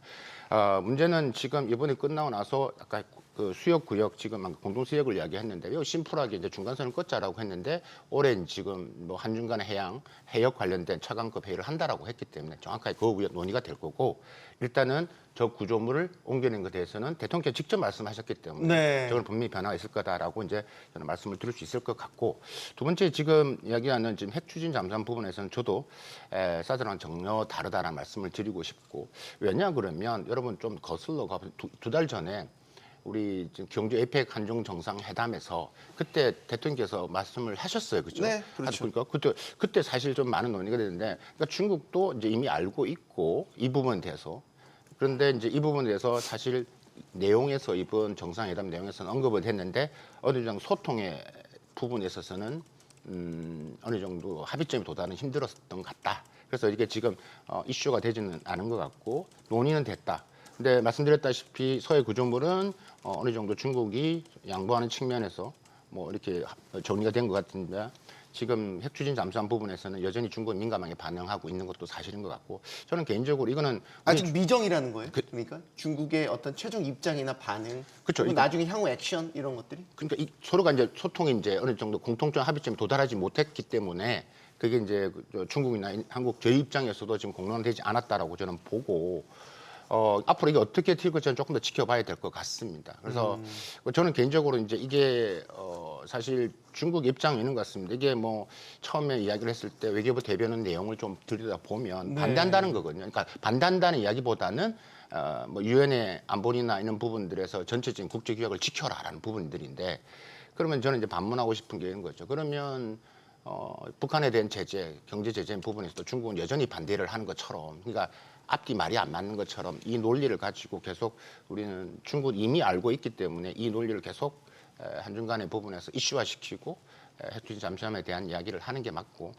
문제는 지금 이번에 끝나고 나서 아까 그 수역 구역 지금 공동 수역을 이야기했는데 매우 심플하게 이제 중간선을 꽂자라고 했는데 올해 지금 뭐 한중간 해역 관련된 차관급 회의를 한다라고 했기 때문에 정확하게 그 위에 논의가 될 거고 일단은 저 구조물을 옮겨낸 것에 대해서는 대통령께서 직접 말씀하셨기 때문에 네. 저건 분명히 변화가 있을 거다라고 이제 저는 말씀을 드릴 수 있을 것 같고 두 번째 지금 이야기하는 지금 핵 추진 잠수함 부분에서는 저도 사드랑 전혀 다르다라는 말씀을 드리고 싶고 왜냐 그러면 여러분 좀 거슬러 가 두 달 전에 우리 지금 경주 에이펙 한중 정상회담에서 그때 대통령께서 말씀을 하셨어요, 그죠? 네, 그렇죠. 그러니까 그때 사실 좀 많은 논의가 됐는데, 그러니까 중국도 이제 이미 알고 있고 이 부분에 대해서 그런데 이제 이 부분에 대해서 사실 내용에서 이번 정상회담 내용에서는 언급을 했는데 어느 정도 소통의 부분에 있어서는 어느 정도 합의점에 도달은 힘들었던 것 같다. 그래서 이게 지금 이슈가 되지는 않은 것 같고 논의는 됐다. 근데 말씀드렸다시피 서해 구조물은 어느 정도 중국이 양보하는 측면에서 뭐 이렇게 정리가 된 것 같은데 지금 핵 추진 잠수함 부분에서는 여전히 중국은 민감하게 반응하고 있는 것도 사실인 것 같고 저는 개인적으로 이거는 아직 미정이라는 거예요. 그러니까 중국의 어떤 최종 입장이나 반응, 그쵸, 그리고 이거- 나중에 향후 액션 이런 것들이 그러니까 서로가 이제 소통이 이제 어느 정도 공통점 합의점에 도달하지 못했기 때문에 그게 이제 중국이나 한국 저희 입장에서도 지금 공론화되지 않았다라고 저는 보고 앞으로 이게 어떻게 튈 것지 조금 더 지켜봐야 될 것 같습니다. 그래서 저는 개인적으로 이제 이게 사실 중국 입장이 있는 것 같습니다. 이게 뭐 처음에 이야기를 했을 때 외교부 대변인 내용을 좀 들여다 보면 반대한다는 거거든요. 그러니까 반대한다는 이야기보다는 뭐 유엔의 안보리나 이런 부분들에서 전체적인 국제 규약을 지켜라라는 부분들인데 그러면 저는 이제 반문하고 싶은 게 있는 거죠. 그러면 북한에 대한 제재, 경제 제재 부분에서도 중국은 여전히 반대를 하는 것처럼, 그러니까 앞뒤 말이 안 맞는 것처럼 이 논리를 가지고 계속 우리는 중국 이미 알고 있기 때문에 이 논리를 계속 한중간의 부분에서 이슈화시키고 핵추진 잠수함에 대한 이야기를 하는 게 맞고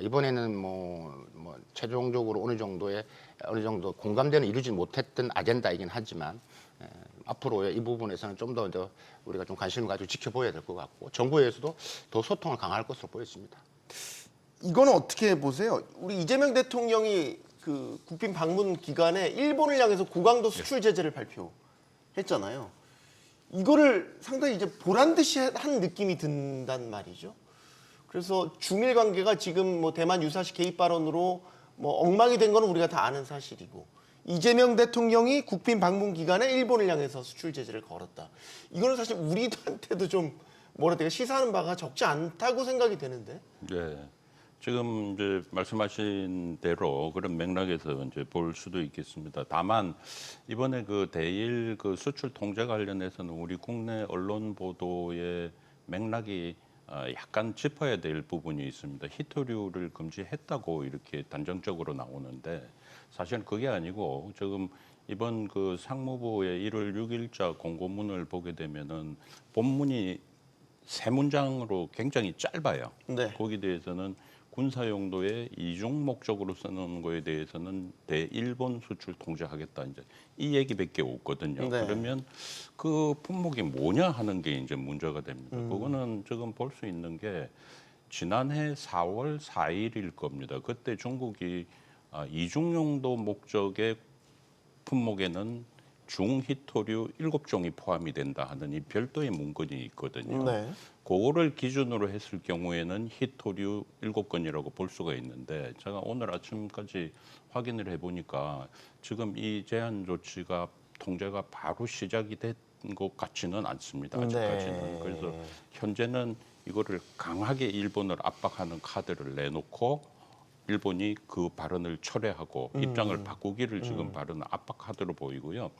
이번에는 뭐 최종적으로 어느 정도 공감대는 이루지 못했던 아젠다이긴 하지만 앞으로의 이 부분에서는 좀 더 우리가 좀 관심을 가지고 지켜봐야 될 것 같고 정부에서도 더 소통을 강화할 것으로 보여집니다. 이거는 어떻게 보세요? 우리 이재명 대통령이 그 국빈 방문 기간에 일본을 향해서 고강도 수출 제재를 발표했잖아요. 이거를 상당히 이제 보란 듯이 한 느낌이 든단 말이죠. 그래서 중일 관계가 지금 뭐 대만 유사시 개입 발언으로 뭐 엉망이 된 거는 우리가 다 아는 사실이고 이재명 대통령이 국빈 방문 기간에 일본을 향해서 수출 제재를 걸었다. 이거는 사실 우리한테도 좀 뭐라 해야 시사하는 바가 적지 않다고 생각이 되는데. 네. 지금 이제 말씀하신 대로 그런 맥락에서 이제 볼 수도 있겠습니다. 다만 이번에 그 대일 그 수출 통제 관련해서는 우리 국내 언론 보도의 맥락이 약간 짚어야 될 부분이 있습니다. 히토류를 금지했다고 이렇게 단정적으로 나오는데 사실은 그게 아니고 지금 이번 그 상무부의 1월 6일자 공고문을 보게 되면은 본문이 세 문장으로 굉장히 짧아요. 네. 거기에 대해서는 군사 용도의 이중 목적으로 쓰는 거에 대해서는 대일본 수출 통제하겠다 이제 이 얘기밖에 없거든요. 네. 그러면 그 품목이 뭐냐 하는 게 이제 문제가 됩니다. 그거는 지금 볼 수 있는 게 지난해 4월 4일일 겁니다. 그때 중국이 이중 용도 목적의 품목에는 중히토류 7종이 포함이 된다 하는 이 별도의 문건이 있거든요. 네. 그거를 기준으로 했을 경우에는 히토류 7건이라고 볼 수가 있는데 제가 오늘 아침까지 확인을 해보니까 지금 이 제한 조치가 통제가 바로 시작이 된 것 같지는 않습니다. 아직까지는. 네. 그래서 현재는 이거를 강하게 일본을 압박하는 카드를 내놓고 일본이 그 발언을 철회하고 입장을 바꾸기를 지금 발언을 압박하도록 보이고요.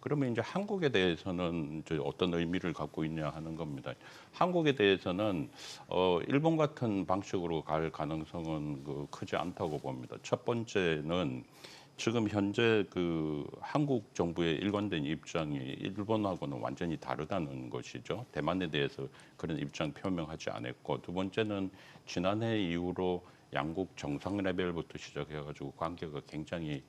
그러면 이제 한국에 대해서는 이제 어떤 의미를 갖고 있냐 하는 겁니다. 한국에 대해서는 일본 같은 방식으로 갈 가능성은 크지 않다고 봅니다. 첫 번째는 지금 현재 그 한국 정부의 일관된 입장이 일본하고는 완전히 다르다는 것이죠. 대만에 대해서 그런 입장 표명하지 않았고 두 번째는 지난해 이후로 양국 정상 레벨부터 시작해가지고 관계가 굉장히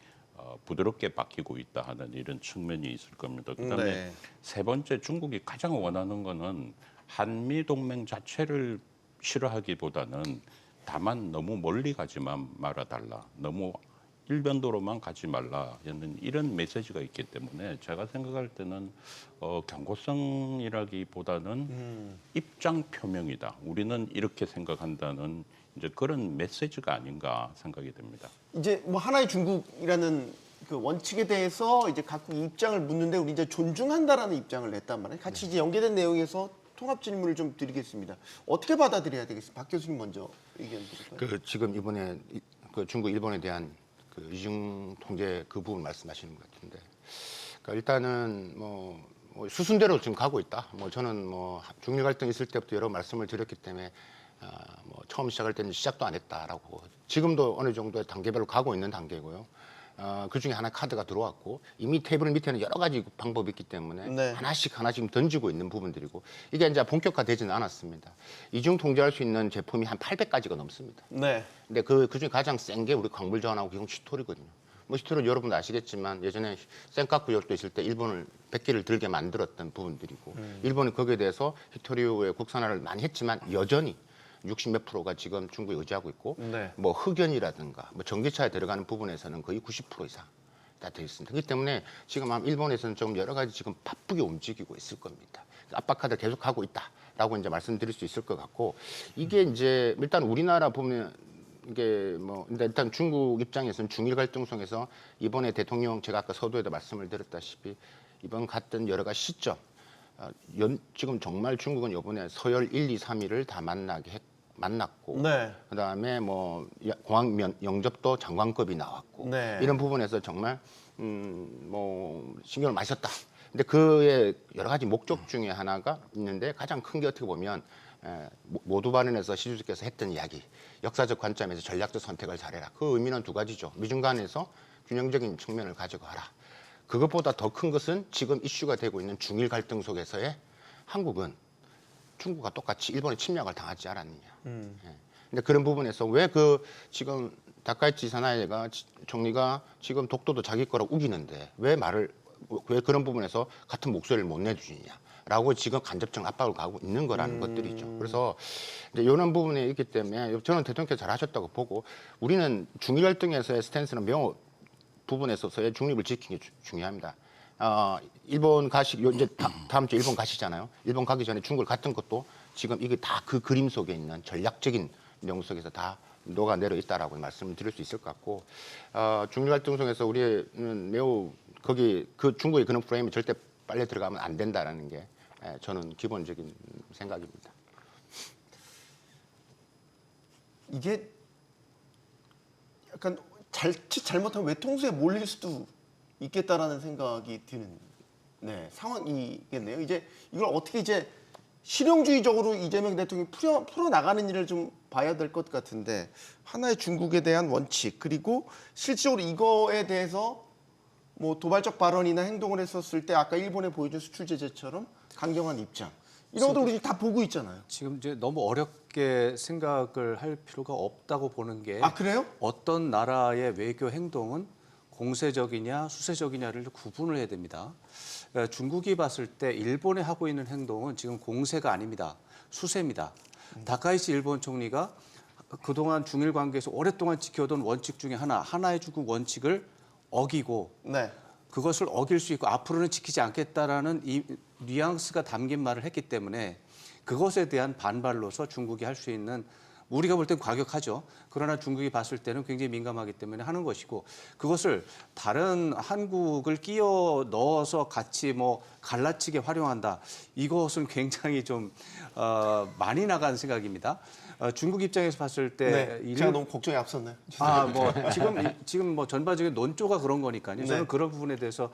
부드럽게 바뀌고 있다 하는 이런 측면이 있을 겁니다. 그다음에 네. 세 번째 중국이 가장 원하는 거는 한미 동맹 자체를 싫어하기보다는 다만 너무 멀리 가지만 말아달라. 너무 일변도로만 가지 말라는 이런 메시지가 있기 때문에 제가 생각할 때는 경고성이라기보다는 입장 표명이다. 우리는 이렇게 생각한다는 이제 그런 메시지가 아닌가 생각이 됩니다. 이제 뭐 하나의 중국이라는 그 원칙에 대해서 이제 각국 입장을 묻는데 우리 이제 존중한다라는 입장을 냈단 말이에요. 같이 이제 연계된 내용에서 통합 질문을 좀 드리겠습니다. 어떻게 받아들여야 되겠습니까? 박 교수님 먼저 의견 드릴까요? 그 지금 이번에 그 중국 일본에 대한 그 이중 통제 그 부분 말씀하시는 것 같은데, 그러니까 일단은 뭐 수순대로 지금 가고 있다. 뭐 저는 뭐 중일 갈등 있을 때부터 여러 말씀을 드렸기 때문에 뭐 처음 시작할 때는 시작도 안 했다라고, 지금도 어느 정도의 단계별로 가고 있는 단계고요. 그 중에 하나 카드가 들어왔고 이미 테이블 밑에는 여러 가지 방법이 있기 때문에 네. 하나씩 던지고 있는 부분들이고, 이게 이제 본격화되지는 않았습니다. 이중 통제할 수 있는 제품이 한 800가지가 넘습니다. 네. 근데 그 중에 가장 센 게 우리 광물전하고 기성 시톨이거든요. 뭐 시톨은 여러분도 아시겠지만 예전에 센카쿠 열도 있을 때 일본을 100개를 들게 만들었던 부분들이고, 일본이 거기에 대해서 히토리우의 국산화를 많이 했지만 여전히 60몇 프로가 지금 중국에 의지하고 있고, 네. 뭐 흑연이라든가 뭐 전기차에 들어가는 부분에서는 거의 90% 이상 다 되어 있습니다. 그렇기 때문에 지금 아마 일본에서는 좀 여러 가지 지금 바쁘게 움직이고 있을 겁니다. 압박카드를 계속 하고 있다라고 이제 말씀드릴 수 있을 것 같고, 이게 이제 일단 우리나라 보면 이게 뭐 일단 중국 입장에서는 중일 갈등 속에서 이번에 대통령, 제가 아까 서두에도 말씀을 드렸다시피 이번 갔던 여러 가지 시점, 지금 정말 중국은 이번에 서열 1, 2, 3위를 다 만났고, 네. 그다음에 뭐 공항 영접도 장관급이 나왔고, 네. 이런 부분에서 정말 뭐 신경을 많이 썼다. 근데 그의 여러 가지 목적 중에 하나가 있는데, 가장 큰 게 어떻게 보면 모두 발언에서 시 주석께서 했던 이야기, 역사적 관점에서 전략적 선택을 잘해라. 그 의미는 두 가지죠. 미중 간에서 균형적인 측면을 가져가라. 그것보다 더 큰 것은 지금 이슈가 되고 있는 중일 갈등 속에서의 한국은 중국과 똑같이 일본의 침략을 당하지 않았느냐. 예. 근데 그런 부분에서 왜 지금 다카이치 사나이가 총리가 지금 독도도 자기 거라고 우기는데 왜 그런 부분에서 같은 목소리를 못 내주느냐라고 지금 간접적 압박을 가하고 있는 거라는 것들이죠. 그래서 이제 이런 부분에 있기 때문에 저는 대통령께서 잘하셨다고 보고, 우리는 중일 갈등에서의 스탠스는 명호 부분에 있어서의 중립을 지키는 게 중요합니다. 일본 이제 다음 주 일본 가시잖아요. 일본 가기 전에 중국을 갔던 것도 지금 이게 다 그 그림 속에 있는 전략적인 내용 속에서 다 녹아내려 있다라고 말씀을 드릴 수 있을 것 같고, 중일 갈등 속에서 우리는 매우 그 중국의 그런 프레임이 절대 빨려 들어가면 안 된다라는 게 저는 기본적인 생각입니다. 이게 약간 잘못하면 외통수에 몰릴 수도 있겠다라는 생각이 드는 상황이겠네요. 이제 이걸 어떻게 이제 실용주의적으로 이재명 대통령이 풀어 나가는 일을 좀 봐야 될 것 같은데, 하나의 중국에 대한 원칙, 그리고 실질적으로 이거에 대해서 뭐 도발적 발언이나 행동을 했었을 때 아까 일본에 보여준 수출 제재처럼 강경한 입장, 이런 것들 우리 다 보고 있잖아요. 지금 이제 너무 어렵게 생각을 할 필요가 없다고 보는 게, 그래요? 어떤 나라의 외교 행동은 공세적이냐 수세적이냐를 구분을 해야 됩니다. 중국이 봤을 때 일본에 하고 있는 행동은 지금 공세가 아닙니다. 수세입니다. 다카이치 일본 총리가 그동안 중일 관계에서 오랫동안 지켜온 원칙 중에 하나의 중국 원칙을 어기고, 네. 그것을 어길 수 있고 앞으로는 지키지 않겠다라는 이 뉘앙스가 담긴 말을 했기 때문에, 그것에 대한 반발로서 중국이 할 수 있는, 우리가 볼 땐 과격하죠. 그러나 중국이 봤을 때는 굉장히 민감하기 때문에 하는 것이고, 그것을 다른 한국을 끼워 넣어서 같이 뭐 갈라치게 활용한다. 이것은 굉장히 좀 많이 나간 생각입니다. 중국 입장에서 봤을 때 제가 너무 걱정이 앞섰나요? 뭐 지금 뭐 전반적인 논조가 그런 거니까요. 저는 네. 그런 부분에 대해서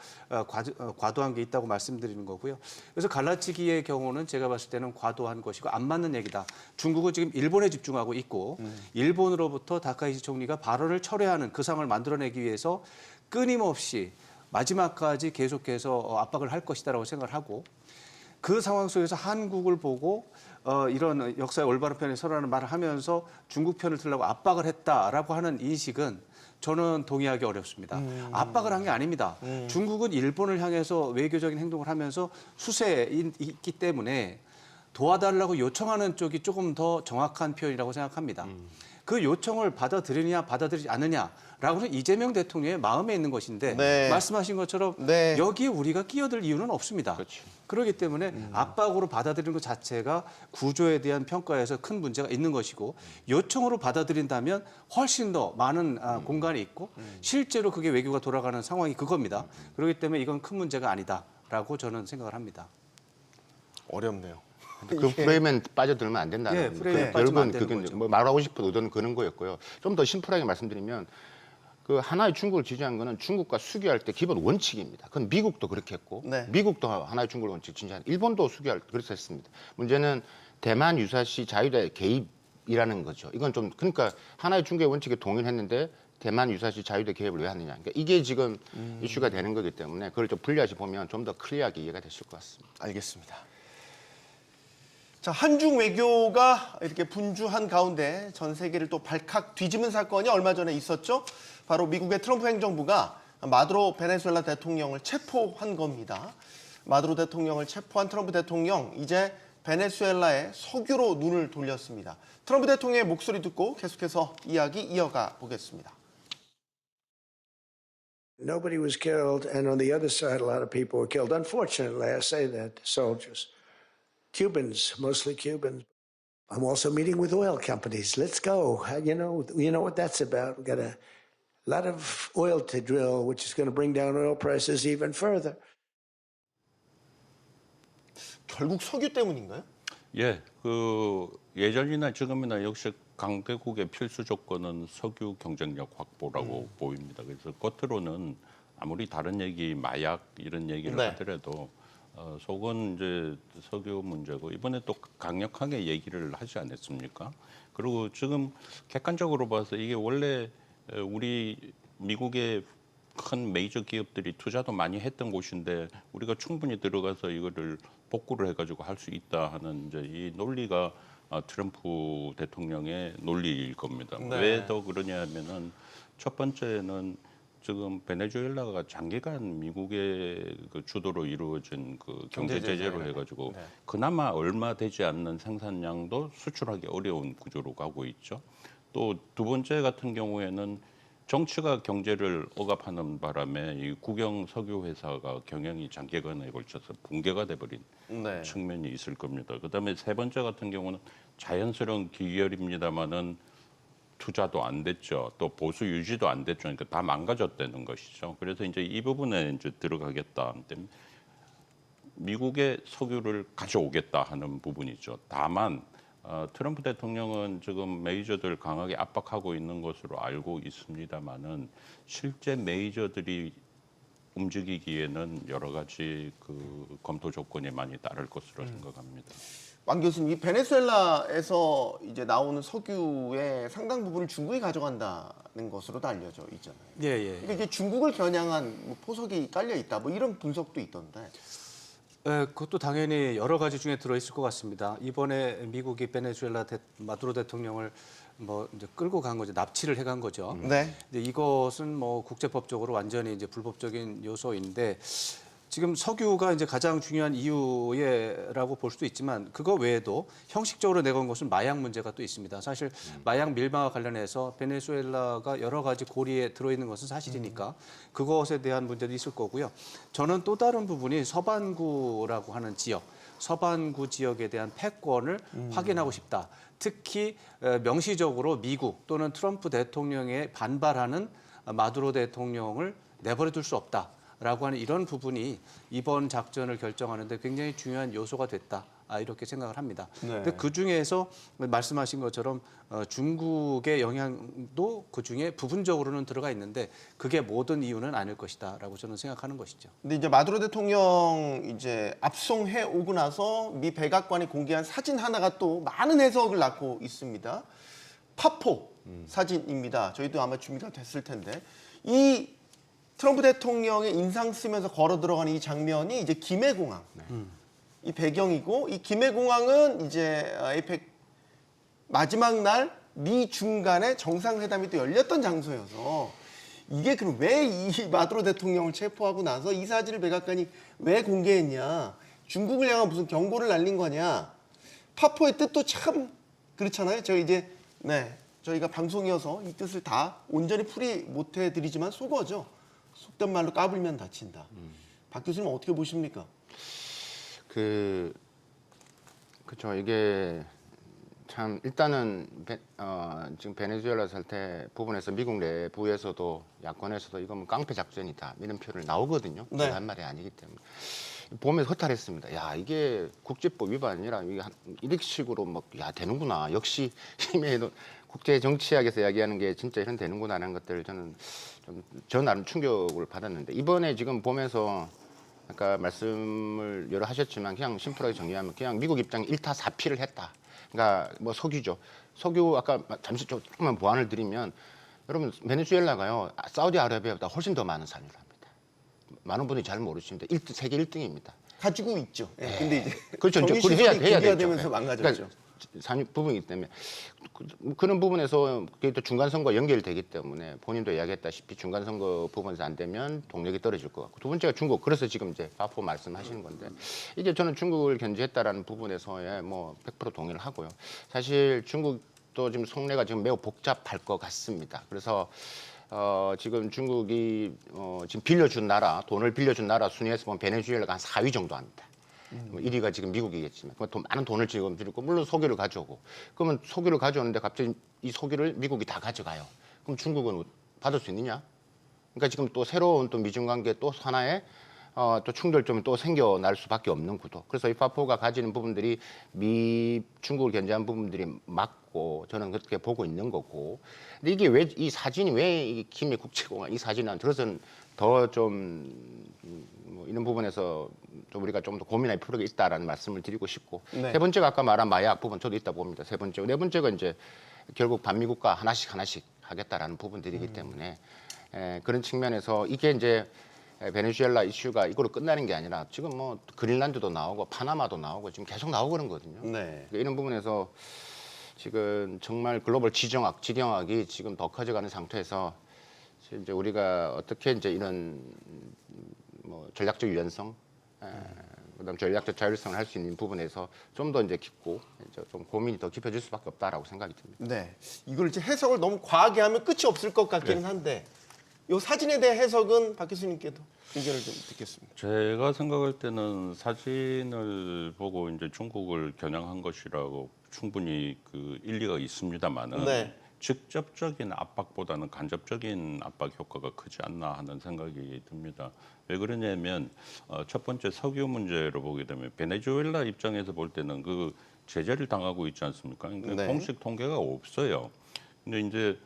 과도한 게 있다고 말씀드리는 거고요. 그래서 갈라치기의 경우는 제가 봤을 때는 과도한 것이고 안 맞는 얘기다. 중국은 지금 일본에 집중하고 있고, 일본으로부터 다카이치 총리가 발언을 철회하는 그 상황을 만들어내기 위해서 끊임없이 마지막까지 계속해서 압박을 할 것이다라고 생각을 하고, 그 상황 속에서 한국을 보고 이런 역사의 올바른 편에 서라는 말을 하면서 중국 편을 들려고 압박을 했다라고 하는 인식은 저는 동의하기 어렵습니다. 압박을 한 게 아닙니다. 중국은 일본을 향해서 외교적인 행동을 하면서 수세에 있기 때문에 도와달라고 요청하는 쪽이 조금 더 정확한 표현이라고 생각합니다. 그 요청을 받아들이느냐 받아들이지 않느냐라고는 이재명 대통령의 마음에 있는 것인데 네. 말씀하신 것처럼 네. 여기에 우리가 끼어들 이유는 없습니다. 그렇죠. 그렇기 때문에 압박으로 받아들이는 것 자체가 구조에 대한 평가에서 큰 문제가 있는 것이고 요청으로 받아들인다면 훨씬 더 많은 공간이 있고 실제로 그게 외교가 돌아가는 상황이 그겁니다. 그렇기 때문에 이건 큰 문제가 아니다라고 저는 생각을 합니다. 어렵네요. 그 프레임엔 빠져들면 안 된다는 예, 프레임에 결국은 빠지면 안 되는 그게 거죠. 뭐 말하고 싶은 의도는 그런 거였고요. 좀 더 심플하게 말씀드리면 그 하나의 중국을 지지한 거는 중국과 수교할 때 기본 원칙입니다. 그건 미국도 그렇게 했고 네. 미국도 하나의 중국을 원칙 지지한 일본도 수교할 때 그래서 했습니다. 문제는 대만 유사시 자유대 개입이라는 거죠. 이건 좀 그러니까 하나의 중국의 원칙에 동의했는데 대만 유사시 자유대 개입을 왜 하느냐. 그러니까 이게 지금 이슈가 되는 거기 때문에 그걸 좀 분리해서 보면 좀 더 클리어하게 이해가 되실 것 같습니다. 알겠습니다. 자, 한중 외교가 이렇게 분주한 가운데 전 세계를 또 발칵 뒤집은 사건이 얼마 전에 있었죠. 바로 미국의 트럼프 행정부가 마두로 베네수엘라 대통령을 체포한 겁니다. 마두로 대통령을 체포한 트럼프 대통령, 이제 베네수엘라의 석유로 눈을 돌렸습니다. 트럼프 대통령의 목소리 듣고 계속해서 이야기 이어가 보겠습니다. Nobody was killed, and on the other side, a lot of people were killed. Unfortunately, I say that, soldiers. Cubans, mostly Cubans. I'm also meeting with oil companies. Let's go. You know what that's about. We've got a lot of oil to drill, which is going to bring down oil prices even further. 결국 석유 때문인가요? 예, 그 예전이나 지금이나 역시 강대국의 필수 조건은 석유 경쟁력 확보라고 보입니다. 그래서 겉으로는 아무리 다른 얘기, 마약 이런 얘기를 네. 하더라도 속은 이제 석유 문제고 이번에 또 강력하게 얘기를 하지 않았습니까? 그리고 지금 객관적으로 봐서 이게 원래 우리 미국의 큰 메이저 기업들이 투자도 많이 했던 곳인데 우리가 충분히 들어가서 이거를 복구를 해가지고 할 수 있다 하는 이제 이 논리가 트럼프 대통령의 논리일 겁니다. 네. 왜 더 그러냐면은 첫 번째는 지금 베네수엘라가 장기간 미국의 그 주도로 이루어진 그 경제 제재로 해가지고 네. 그나마 얼마 되지 않는 생산량도 수출하기 어려운 구조로 가고 있죠. 또 두 번째 같은 경우에는 정치가 경제를 억압하는 바람에 이 국영 석유 회사가 경영이 장기간에 걸쳐서 붕괴가 돼버린 네. 측면이 있을 겁니다. 그다음에 세 번째 같은 경우는 자연스러운 기결입니다만은 투자도 안 됐죠. 또 보수 유지도 안 됐죠. 그러니까 다 망가졌다는 것이죠. 그래서 이제 이 부분에 이제 들어가겠다. 때문에 미국의 석유를 가져오겠다 하는 부분이죠. 다만 트럼프 대통령은 지금 메이저들 강하게 압박하고 있는 것으로 알고 있습니다만은 실제 메이저들이 움직이기에는 여러 가지 그 검토 조건이 많이 따를 것으로 생각합니다. 왕 교수님, 이 베네수엘라에서 이제 나오는 석유의 상당 부분을 중국이 가져간다는 것으로도 알려져 있잖아요. 예, 예. 그러니까 이게 중국을 겨냥한 뭐 포석이 깔려 있다, 뭐 이런 분석도 있던데. 예, 그것도 당연히 여러 가지 중에 들어 있을 것 같습니다. 이번에 미국이 베네수엘라 마두로 대통령을 뭐 이제 끌고 간 거죠, 납치를 해간 거죠. 네. 근데 이것은 뭐 국제법적으로 완전히 이제 불법적인 요소인데 지금 석유가 이제 가장 중요한 이유라고 볼 수도 있지만 그거 외에도 형식적으로 내건 것은 마약 문제가 또 있습니다. 사실 마약 밀방과 관련해서 베네수엘라가 여러 가지 고리에 들어있는 것은 사실이니까 그것에 대한 문제도 있을 거고요. 저는 또 다른 부분이 서반구라고 하는 지역, 서반구 지역에 대한 패권을 확인하고 싶다. 특히 명시적으로 미국 또는 트럼프 대통령에 반발하는 마두로 대통령을 내버려 둘 수 없다. 라고 하는 이런 부분이 이번 작전을 결정하는데 굉장히 중요한 요소가 됐다. 이렇게 생각을 합니다. 네. 근데 그 중에서 말씀하신 것처럼 중국의 영향도 그 중에 부분적으로는 들어가 있는데 그게 모든 이유는 아닐 것이다라고 저는 생각하는 것이죠. 근데 이제 마두로 대통령 이제 압송해 오고 나서 미 백악관이 공개한 사진 하나가 또 많은 해석을 낳고 있습니다. 파포 사진입니다. 저희도 아마 준비가 됐을 텐데 이 트럼프 대통령의 인상 쓰면서 걸어 들어가는 이 장면이 이제 김해공항 이 배경이고 이 김해공항은 이제 에이펙 마지막 날 미 중 간의 정상회담이 또 열렸던 장소여서 이게 그럼 왜 이 마두로 대통령을 체포하고 나서 이 사진을 백악관이 왜 공개했냐, 중국을 향한 무슨 경고를 날린 거냐. 파포의 뜻도 참 그렇잖아요. 저 이제 저희가 방송이어서 이 뜻을 다 온전히 풀이 못 해드리지만 속어죠. 속된 말로 까불면 다친다. 박 교수님 어떻게 보십니까? 그렇죠. 이게 참 일단은 지금 베네수엘라 사태 부분에서 미국 내부에서도 야권에서도 이건 깡패 작전이다 이런 표현을 나오거든요. 네. 제가 한 말이 아니기 때문에 보면서 허탈했습니다. 야 이게 국제법 위반이라 이게 이런 식으로 야 되는구나. 역시 힘의 국제 정치학에서 이야기하는 게 진짜 이런 되는구나 하는 것들을 저 나름 충격을 받았는데 이번에 지금 보면서 아까 말씀을 여러 하셨지만 그냥 심플하게 정리하면 그냥 미국 입장에 1타 4피를 했다. 그러니까 뭐 석유죠. 석유 아까 잠시 조금만 보완을 드리면 여러분 베네수엘라가요 사우디아라비아보다 훨씬 더 많은 산을 합니다. 많은 분이 잘 모르시는데 세계 1등입니다. 가지고 있죠. 예, 근데 이제 그렇죠. 정유 그걸 시설이 해야 되죠. 국유화되면서 망가졌죠. 그러니까 산업 부분이기 때문에 그런 부분에서 그게 또 중간 선거와 연결되기 때문에 본인도 이야기했다시피 중간 선거 부분에서 안 되면 동력이 떨어질 것 같고 두 번째가 중국. 그래서 지금 이제 파포 말씀하시는 건데 이게 저는 중국을 견제했다라는 부분에서의 뭐 100% 동의를 하고요. 사실 중국도 지금 속내가 지금 매우 복잡할 것 같습니다. 그래서 지금 중국이 지금 빌려준 나라, 돈을 빌려준 나라 순위에서 보면 베네수엘라가 한 4위 정도 합니다. 1위가 지금 미국이겠지만 많은 돈을 지금 들고 물론 석유를 가져오고 그러면 석유를 가져오는데 갑자기 이 석유를 미국이 다 가져가요. 그럼 중국은 받을 수 있느냐? 그러니까 지금 또 새로운 또 미중 관계 또 하나의 또 충돌점이 또 생겨날 수밖에 없는 구도. 그래서 이 파포가 가지는 부분들이 중국을 견제한 부분들이 맞고 저는 그렇게 보고 있는 거고. 근데 이게 왜 이 사진이 왜 이 김해 국제공항 이 사진은 저것은 더 좀 뭐 이런 부분에서 좀 우리가 좀 더 고민할 필요가 있다라는 말씀을 드리고 싶고 네. 세 번째가 아까 말한 마약 부분 저도 있다 봅니다. 세 번째, 네 번째가 이제 결국 반미국가 하나씩 하겠다라는 부분들이기 때문에 그런 측면에서 이게 이제 베네수엘라 이슈가 이거로 끝나는 게 아니라 지금 뭐 그린란드도 나오고 파나마도 나오고 지금 계속 나오고 그런 거거든요. 네. 그러니까 이런 부분에서 지금 정말 글로벌 지정학이 지금 더 커져가는 상태에서 이제 우리가 어떻게 이제 이런 뭐 전략적 유연성, 그다음 전략적 자율성을 할 수 있는 부분에서 좀 더 이제 깊고 이제 좀 고민이 더 깊어질 수밖에 없다라고 생각이 듭니다. 네. 이걸 이제 해석을 너무 과하게 하면 끝이 없을 것 같기는 한데 이 사진에 대한 해석은 박 교수님께도 의견을 좀 듣겠습니다. 제가 생각할 때는 사진을 보고 이제 중국을 겨냥한 것이라고 충분히 그 일리가 있습니다만은 네. 직접적인 압박보다는 간접적인 압박 효과가 크지 않나 하는 생각이 듭니다. 왜 그러냐면 첫 번째 석유 문제로 보게 되면 베네수엘라 입장에서 볼 때는 그 제재를 당하고 있지 않습니까? 그러니까 네. 공식 통계가 없어요. 근데 이제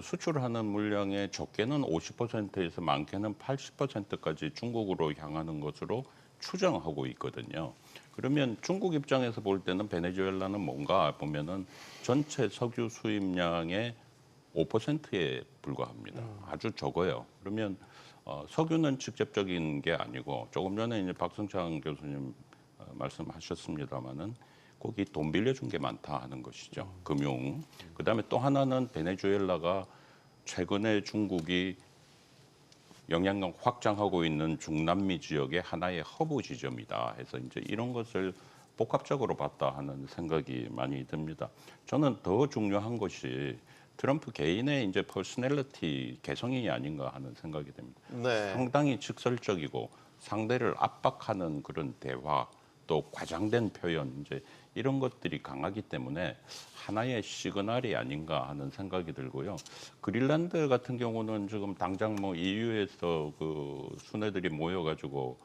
수출하는 물량의 적게는 50%에서 많게는 80%까지 중국으로 향하는 것으로 추정하고 있거든요. 그러면 중국 입장에서 볼 때는 베네수엘라는 뭔가 보면은 전체 석유 수입량의 5%에 불과합니다. 아주 적어요. 그러면 석유는 직접적인 게 아니고 조금 전에 이제 박성창 교수님 말씀하셨습니다마는 거기 돈 빌려준 게 많다 하는 것이죠. 금융. 그다음에 또 하나는 베네수엘라가 최근에 중국이 영향력 확장하고 있는 중남미 지역의 하나의 허브 지점이다 해서 이제 이런 것을 복합적으로 봤다 하는 생각이 많이 듭니다. 저는 더 중요한 것이 트럼프 개인의 이제 퍼스널리티 개성이 아닌가 하는 생각이 됩니다. 네. 상당히 직설적이고 상대를 압박하는 그런 대화 또 과장된 표현 이제 이런 것들이 강하기 때문에 하나의 시그널이 아닌가 하는 생각이 들고요. 그린란드 같은 경우는 지금 당장 뭐 EU에서 그 순회들이 모여가지고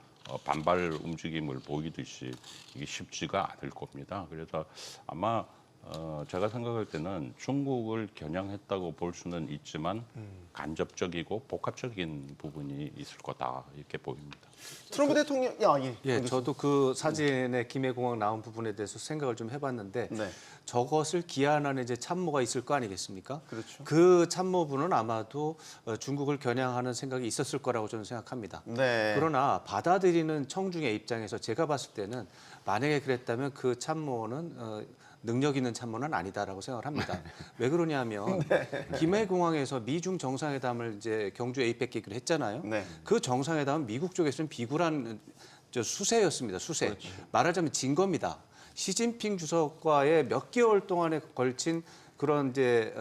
반발 움직임을 보이듯이 이게 쉽지가 않을 겁니다. 그래서 아마 제가 생각할 때는 중국을 겨냥했다고 볼 수는 있지만 간접적이고 복합적인 부분이 있을 거다 이렇게 보입니다. 트럼프 대통령, 예, 저도 그 사진에 김해공항 나온 부분에 대해서 생각을 좀 해봤는데 네. 저것을 기한하는 이제 참모가 있을 거 아니겠습니까? 그렇죠. 그 참모부는 아마도 중국을 겨냥하는 생각이 있었을 거라고 저는 생각합니다. 네. 그러나 받아들이는 청중의 입장에서 제가 봤을 때는 만약에 그랬다면 그 참모는 능력 있는 참모는 아니다라고 생각을 합니다. 왜 그러냐면 김해공항에서 미중 정상회담을 이제 경주 에이펙 계기로 했잖아요. 네. 그 정상회담은 미국 쪽에서는 비굴한 수세였습니다. 수세. 말하자면 진 겁니다. 시진핑 주석과의 몇 개월 동안에 걸친 그런 이제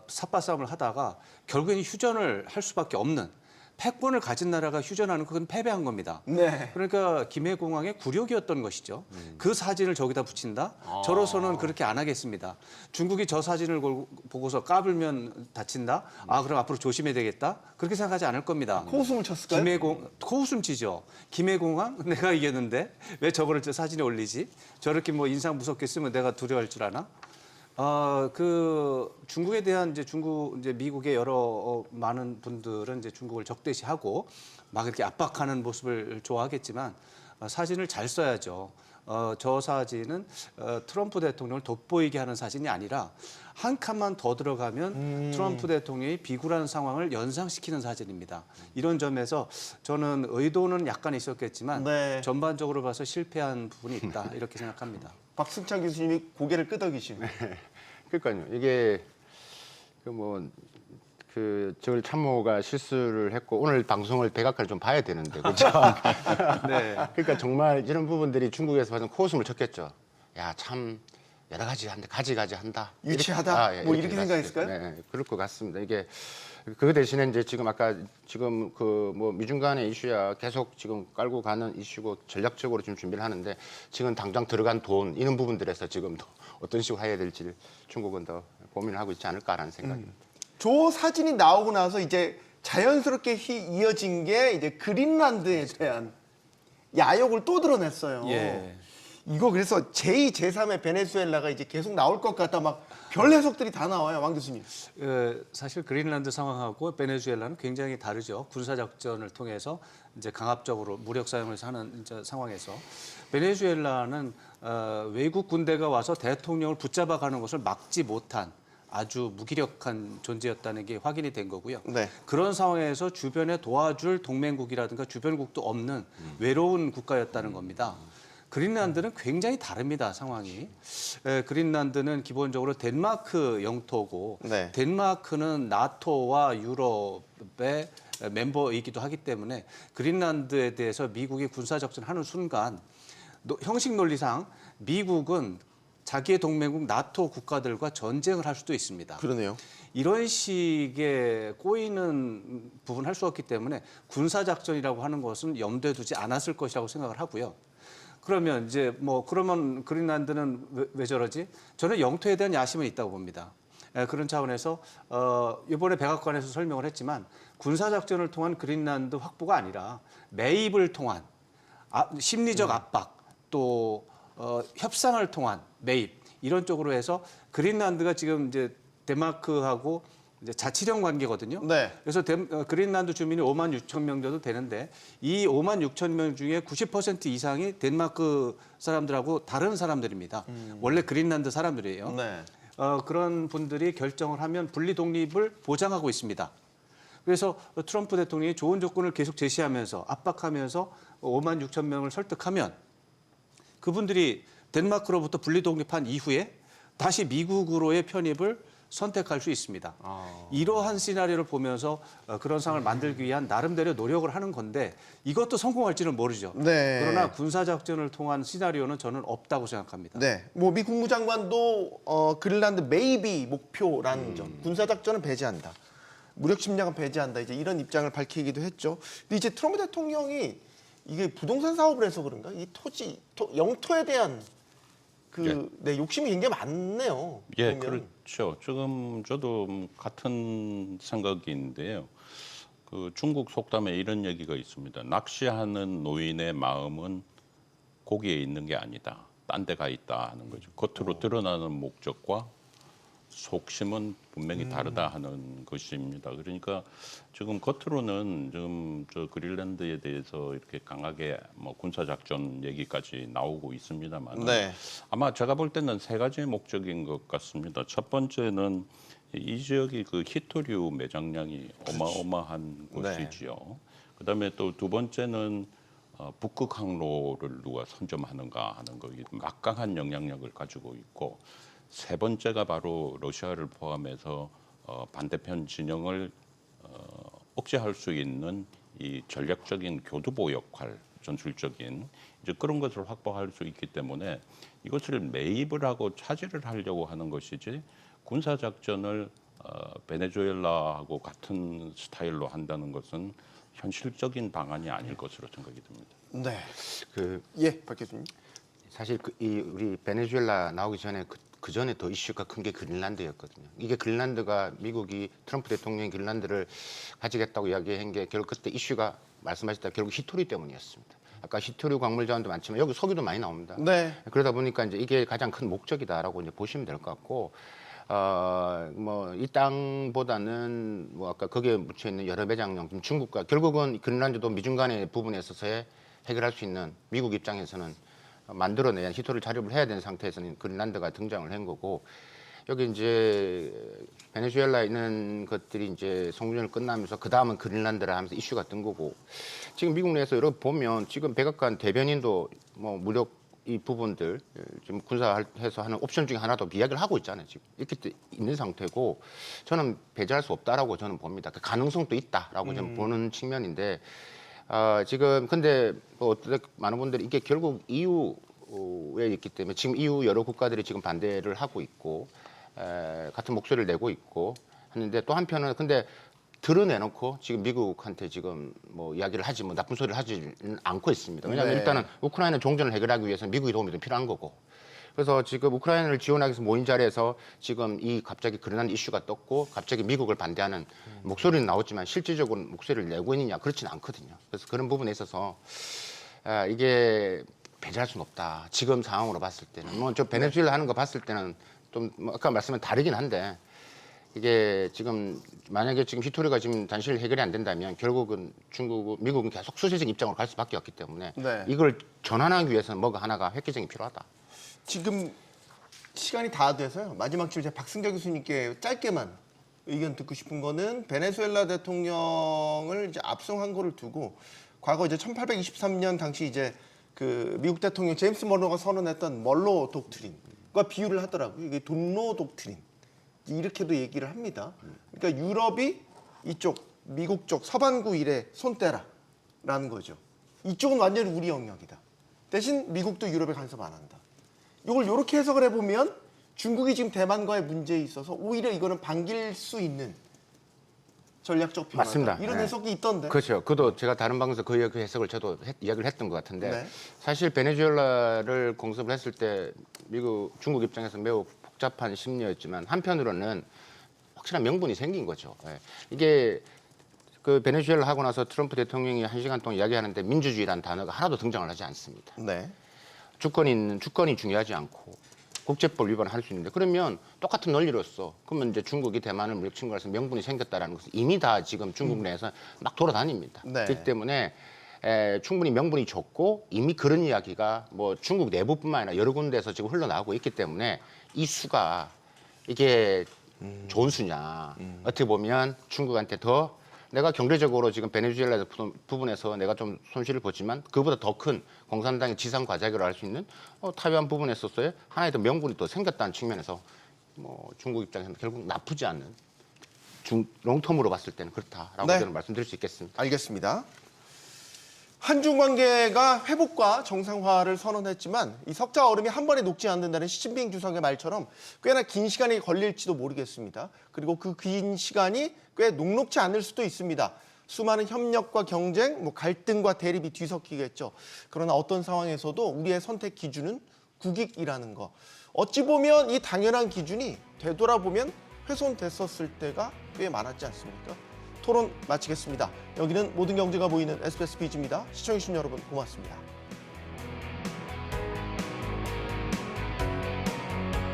삿바 싸움을 하다가 결국엔 휴전을 할 수밖에 없는 패권을 가진 나라가 휴전하는 그건 패배한 겁니다. 네. 그러니까 김해공항의 굴욕이었던 것이죠. 그 사진을 저기다 붙인다? 저로서는 그렇게 안 하겠습니다. 중국이 저 사진을 보고서 까불면 다친다? 아, 그럼 앞으로 조심해야 되겠다? 그렇게 생각하지 않을 겁니다. 코웃음을 쳤을까요? 코웃음 치죠. 김해공항? 내가 이겼는데 왜 저거를 저 사진에 올리지? 저렇게 뭐 인상 무섭게 쓰면 내가 두려워할 줄 아나? 그 중국에 대한 이제 미국의 여러 많은 분들은 이제 중국을 적대시하고 막 이렇게 압박하는 모습을 좋아하겠지만 사진을 잘 써야죠. 저 사진은 트럼프 대통령을 돋보이게 하는 사진이 아니라 한 칸만 더 들어가면 트럼프 대통령이 비굴한 상황을 연상시키는 사진입니다. 이런 점에서 저는 의도는 약간 있었겠지만 네. 전반적으로 봐서 실패한 부분이 있다 이렇게 생각합니다. 박승찬 교수님이 고개를 끄덕이시네요. 그러니까요. 이게 저걸 참모가 실수를 했고 오늘 방송을 대각을 좀 봐야 되는데 그렇죠? 네. 그러니까 정말 이런 부분들이 중국에서 봐서 코웃음을 쳤겠죠. 야, 참 여러 가지 한데 가지가지 한다. 유치하다. 뭐 이렇게 갔을 생각했을까요? 때, 네, 그럴 것 같습니다. 이게 그 대신에 이제 지금 미중 간의 이슈야 계속 지금 깔고 가는 이슈고 전략적으로 지금 준비를 하는데 지금 당장 들어간 돈 이런 부분들에서 지금 더 어떤 식으로 해야 될지 중국은 더 고민을 하고 있지 않을까라는 생각입니다. 저 사진이 나오고 나서 이제 자연스럽게 이어진 게 이제 그린란드에 대한 야욕을 또 드러냈어요. 예. 이거 그래서 제2, 제3의 베네수엘라가 이제 계속 나올 것 같다 막 별 해석들이 다 나와요, 왕 교수님. 사실 그린란드 상황하고 베네수엘라는 굉장히 다르죠. 군사 작전을 통해서 이제 강압적으로 무력 사용을 하는 이제 상황에서 베네수엘라는 외국 군대가 와서 대통령을 붙잡아 가는 것을 막지 못한 아주 무기력한 존재였다는 게 확인이 된 거고요. 네. 그런 상황에서 주변에 도와줄 동맹국이라든가 주변국도 없는 외로운 국가였다는 겁니다. 그린란드는 굉장히 다릅니다, 상황이. 그린란드는 기본적으로 덴마크 영토고 네. 덴마크는 나토와 유럽의 멤버이기도 하기 때문에 그린란드에 대해서 미국이 군사작전을 하는 순간 형식 논리상 미국은 자기의 동맹국 나토 국가들과 전쟁을 할 수도 있습니다. 그러네요. 이런 식의 꼬이는 부분 할 수 없기 때문에 군사작전이라고 하는 것은 염두에 두지 않았을 것이라고 생각을 하고요. 그러면 그러면 그린란드는 왜 저러지? 저는 영토에 대한 야심은 있다고 봅니다. 그런 차원에서 이번에 백악관에서 설명을 했지만 군사작전을 통한 그린란드 확보가 아니라 매입을 통한 심리적 압박 또 협상을 통한 매입 이런 쪽으로 해서 그린란드가 지금 이제 덴마크하고 이제 자치령 관계거든요. 네. 그래서 그린란드 주민이 5만 6천 명 정도 되는데 이 5만 6천 명 중에 90% 이상이 덴마크 사람들하고 다른 사람들입니다. 원래 그린란드 사람들이에요. 네. 그런 분들이 결정을 하면 분리 독립을 보장하고 있습니다. 그래서 트럼프 대통령이 좋은 조건을 계속 제시하면서 압박하면서 5만 6천 명을 설득하면 그분들이 덴마크로부터 분리 독립한 이후에 다시 미국으로의 편입을 선택할 수 있습니다. 이러한 시나리오를 보면서 그런 상황을 만들기 위한 나름대로 노력을 하는 건데 이것도 성공할지는 모르죠. 네. 그러나 군사작전을 통한 시나리오는 저는 없다고 생각합니다. 네. 미 국무장관도 그린란드 매입이 목표라는 점. 군사작전은 배제한다. 무력 침략은 배제한다. 이제 이런 입장을 밝히기도 했죠. 근데 이제 트럼프 대통령이 이게 부동산 사업을 해서 그런가? 이 영토에 대한 욕심이 굉장히 많네요. 예, 보면. 그렇죠. 지금 저도 같은 생각인데요. 중국 속담에 이런 얘기가 있습니다. 낚시하는 노인의 마음은 고기에 있는 게 아니다. 딴 데가 있다 하는 거죠. 겉으로 드러나는 목적과 속심은 분명히 다르다 하는 것입니다. 그러니까 지금 겉으로는 지금 저 그린란드에 대해서 이렇게 강하게 군사 작전 얘기까지 나오고 있습니다만 네. 아마 제가 볼 때는 세 가지 목적인 것 같습니다. 첫 번째는 이 지역이 그 히토류 매장량이 어마어마한 곳이지요. 그다음에 또 두 번째는 북극 항로를 누가 선점하는가 하는 거 막강한 영향력을 가지고 있고. 세 번째가 바로 러시아를 포함해서 반대편 진영을 억제할 수 있는 이 전략적인 교두보 역할, 전술적인 이제 그런 것을 확보할 수 있기 때문에 이것을 매입을 하고 차지를 하려고 하는 것이지 군사 작전을 베네수엘라하고 같은 스타일로 한다는 것은 현실적인 방안이 아닐 것으로 생각이 듭니다. 네. 박 교수님. 사실 우리 베네수엘라 나오기 전에 그 전에 더 이슈가 큰 게 그린란드였거든요. 이게 그린란드가 미국이 트럼프 대통령이 그린란드를 가지겠다고 이야기한 게 결국 그때 이슈가 말씀하셨다 결국 히토리 때문이었습니다. 아까 히토리 광물 자원도 많지만 여기 석유도 많이 나옵니다. 네. 그러다 보니까 이제 이게 가장 큰 목적이다라고 이제 보시면 될 것 같고. 뭐 이 땅보다는 뭐 아까 거기에 묻혀 있는 여러 매장용 중국과 결국은 그린란드도 미중 간의 부분에 있어서의 해결할 수 있는 미국 입장에서는 만들어내야 히토리를 자립을 해야 되는 상태에서는 그린란드가 등장을 한 거고 여기 이제 베네수엘라에 있는 것들이 이제 송전을 끝나면서 그 다음은 그린란드라 하면서 이슈가 뜬 거고 지금 미국 내에서 여러분 보면 지금 백악관 대변인도 뭐 무력 이 부분들 지금 군사해서 하는 옵션 중에 하나도 이야기를 하고 있잖아요. 지금 이렇게 있는 상태고 저는 배제할 수 없다라고 저는 봅니다. 그 가능성도 있다라고 저는 보는 측면인데 지금 근데 뭐 어떻게 많은 분들이 이게 결국 EU에 있기 때문에 지금 EU 여러 국가들이 지금 반대를 하고 있고 같은 목소리를 내고 있고 하는데 또 한편은 근데 드러내놓고 지금 미국한테 지금 뭐 이야기를 하지 뭐 나쁜 소리를 하지는 않고 있습니다. 왜냐하면 네. 일단은 우크라이나 종전을 해결하기 위해서는 미국의 도움이 좀 필요한 거고. 그래서 지금 우크라이나를 지원하기 위해서 모인 자리에서 지금 이 갑자기 그러한 이슈가 떴고 갑자기 미국을 반대하는 목소리는 나왔지만 실질적으로 목소리를 내고 있느냐 그렇지는 않거든요. 그래서 그런 부분에 있어서 이게 배제할 수는 없다. 지금 상황으로 봤을 때는 뭐 저 베네수엘라 하는 거 봤을 때는 좀 뭐 아까 말씀한 다르긴 한데 이게 지금 만약에 지금 히토리가 지금 단실 해결이 안 된다면 결국은 미국은 계속 수세적 입장으로 갈 수밖에 없기 때문에 네. 이걸 전환하기 위해서는 뭐가 하나가 획기적이 필요하다. 지금 시간이 다 돼서요. 마지막 질문 제가 박승자 교수님께 짧게만 의견 듣고 싶은 거는 베네수엘라 대통령을 이제 압송한 거를 두고 과거 이제 1823년 당시 이제 그 미국 대통령 제임스 먼로가 선언했던 멀로 독트린과 비유를 하더라고요. 이게 돈로 독트린. 이렇게도 얘기를 합니다. 그러니까 유럽이 이쪽 미국 쪽 서반구 일에 손대라라는 거죠. 이쪽은 완전히 우리 영역이다. 대신 미국도 유럽에 간섭 안 한다. 이걸 이렇게 해석을 해보면 중국이 지금 대만과의 문제에 있어서 오히려 이거는 반길 수 있는 전략적 변화다. 맞습니다. 이런 네. 해석이 있던데. 그렇죠. 그도 제가 다른 방송에서 그 해석을 저도 이야기를 했던 것 같은데 네. 사실 베네수엘라를 공습을 했을 때 중국 입장에서 매우 복잡한 심리였지만 한편으로는 확실한 명분이 생긴 거죠. 예. 이게 그 베네수엘라 하고 나서 트럼프 대통령이 1시간 동안 이야기하는데 민주주의라는 단어가 하나도 등장을 하지 않습니다. 네. 주권이 중요하지 않고 국제법 위반할 수 있는데 그러면 똑같은 논리로서 그러면 이제 중국이 대만을 무력 침공해서 명분이 생겼다라는 것은 이미 다 지금 중국 내에서 막 돌아다닙니다. 네. 그렇기 때문에 충분히 명분이 좋고 이미 그런 이야기가 뭐 중국 내부뿐만 아니라 여러 군데에서 지금 흘러나오고 있기 때문에 이 수가 이게 좋은 수냐 어떻게 보면 중국한테 더 내가 경제적으로 지금 베네수엘라 부분에서 내가 좀 손실을 보지만 그보다 더 큰 공산당의 지상 과제를 할 수 있는 타이완 부분에 있어서의 하나의 더 명분이 더 생겼다는 측면에서 뭐 중국 입장에서는 결국 나쁘지 않은 롱텀으로 봤을 때는 그렇다라고 네. 저는 말씀드릴 수 있겠습니다. 알겠습니다. 한중 관계가 회복과 정상화를 선언했지만 이 석자 얼음이 한 번에 녹지 않는다는 시진핑 주석의 말처럼 꽤나 긴 시간이 걸릴지도 모르겠습니다. 그리고 그 긴 시간이 꽤 녹록지 않을 수도 있습니다. 수많은 협력과 경쟁, 뭐 갈등과 대립이 뒤섞이겠죠. 그러나 어떤 상황에서도 우리의 선택 기준은 국익이라는 거. 어찌 보면 이 당연한 기준이 되돌아보면 훼손됐었을 때가 꽤 많았지 않습니까? 토론 마치겠습니다. 여기는 모든 경제가 보이는 SBS 비즈입니다. 시청해주신 여러분 고맙습니다.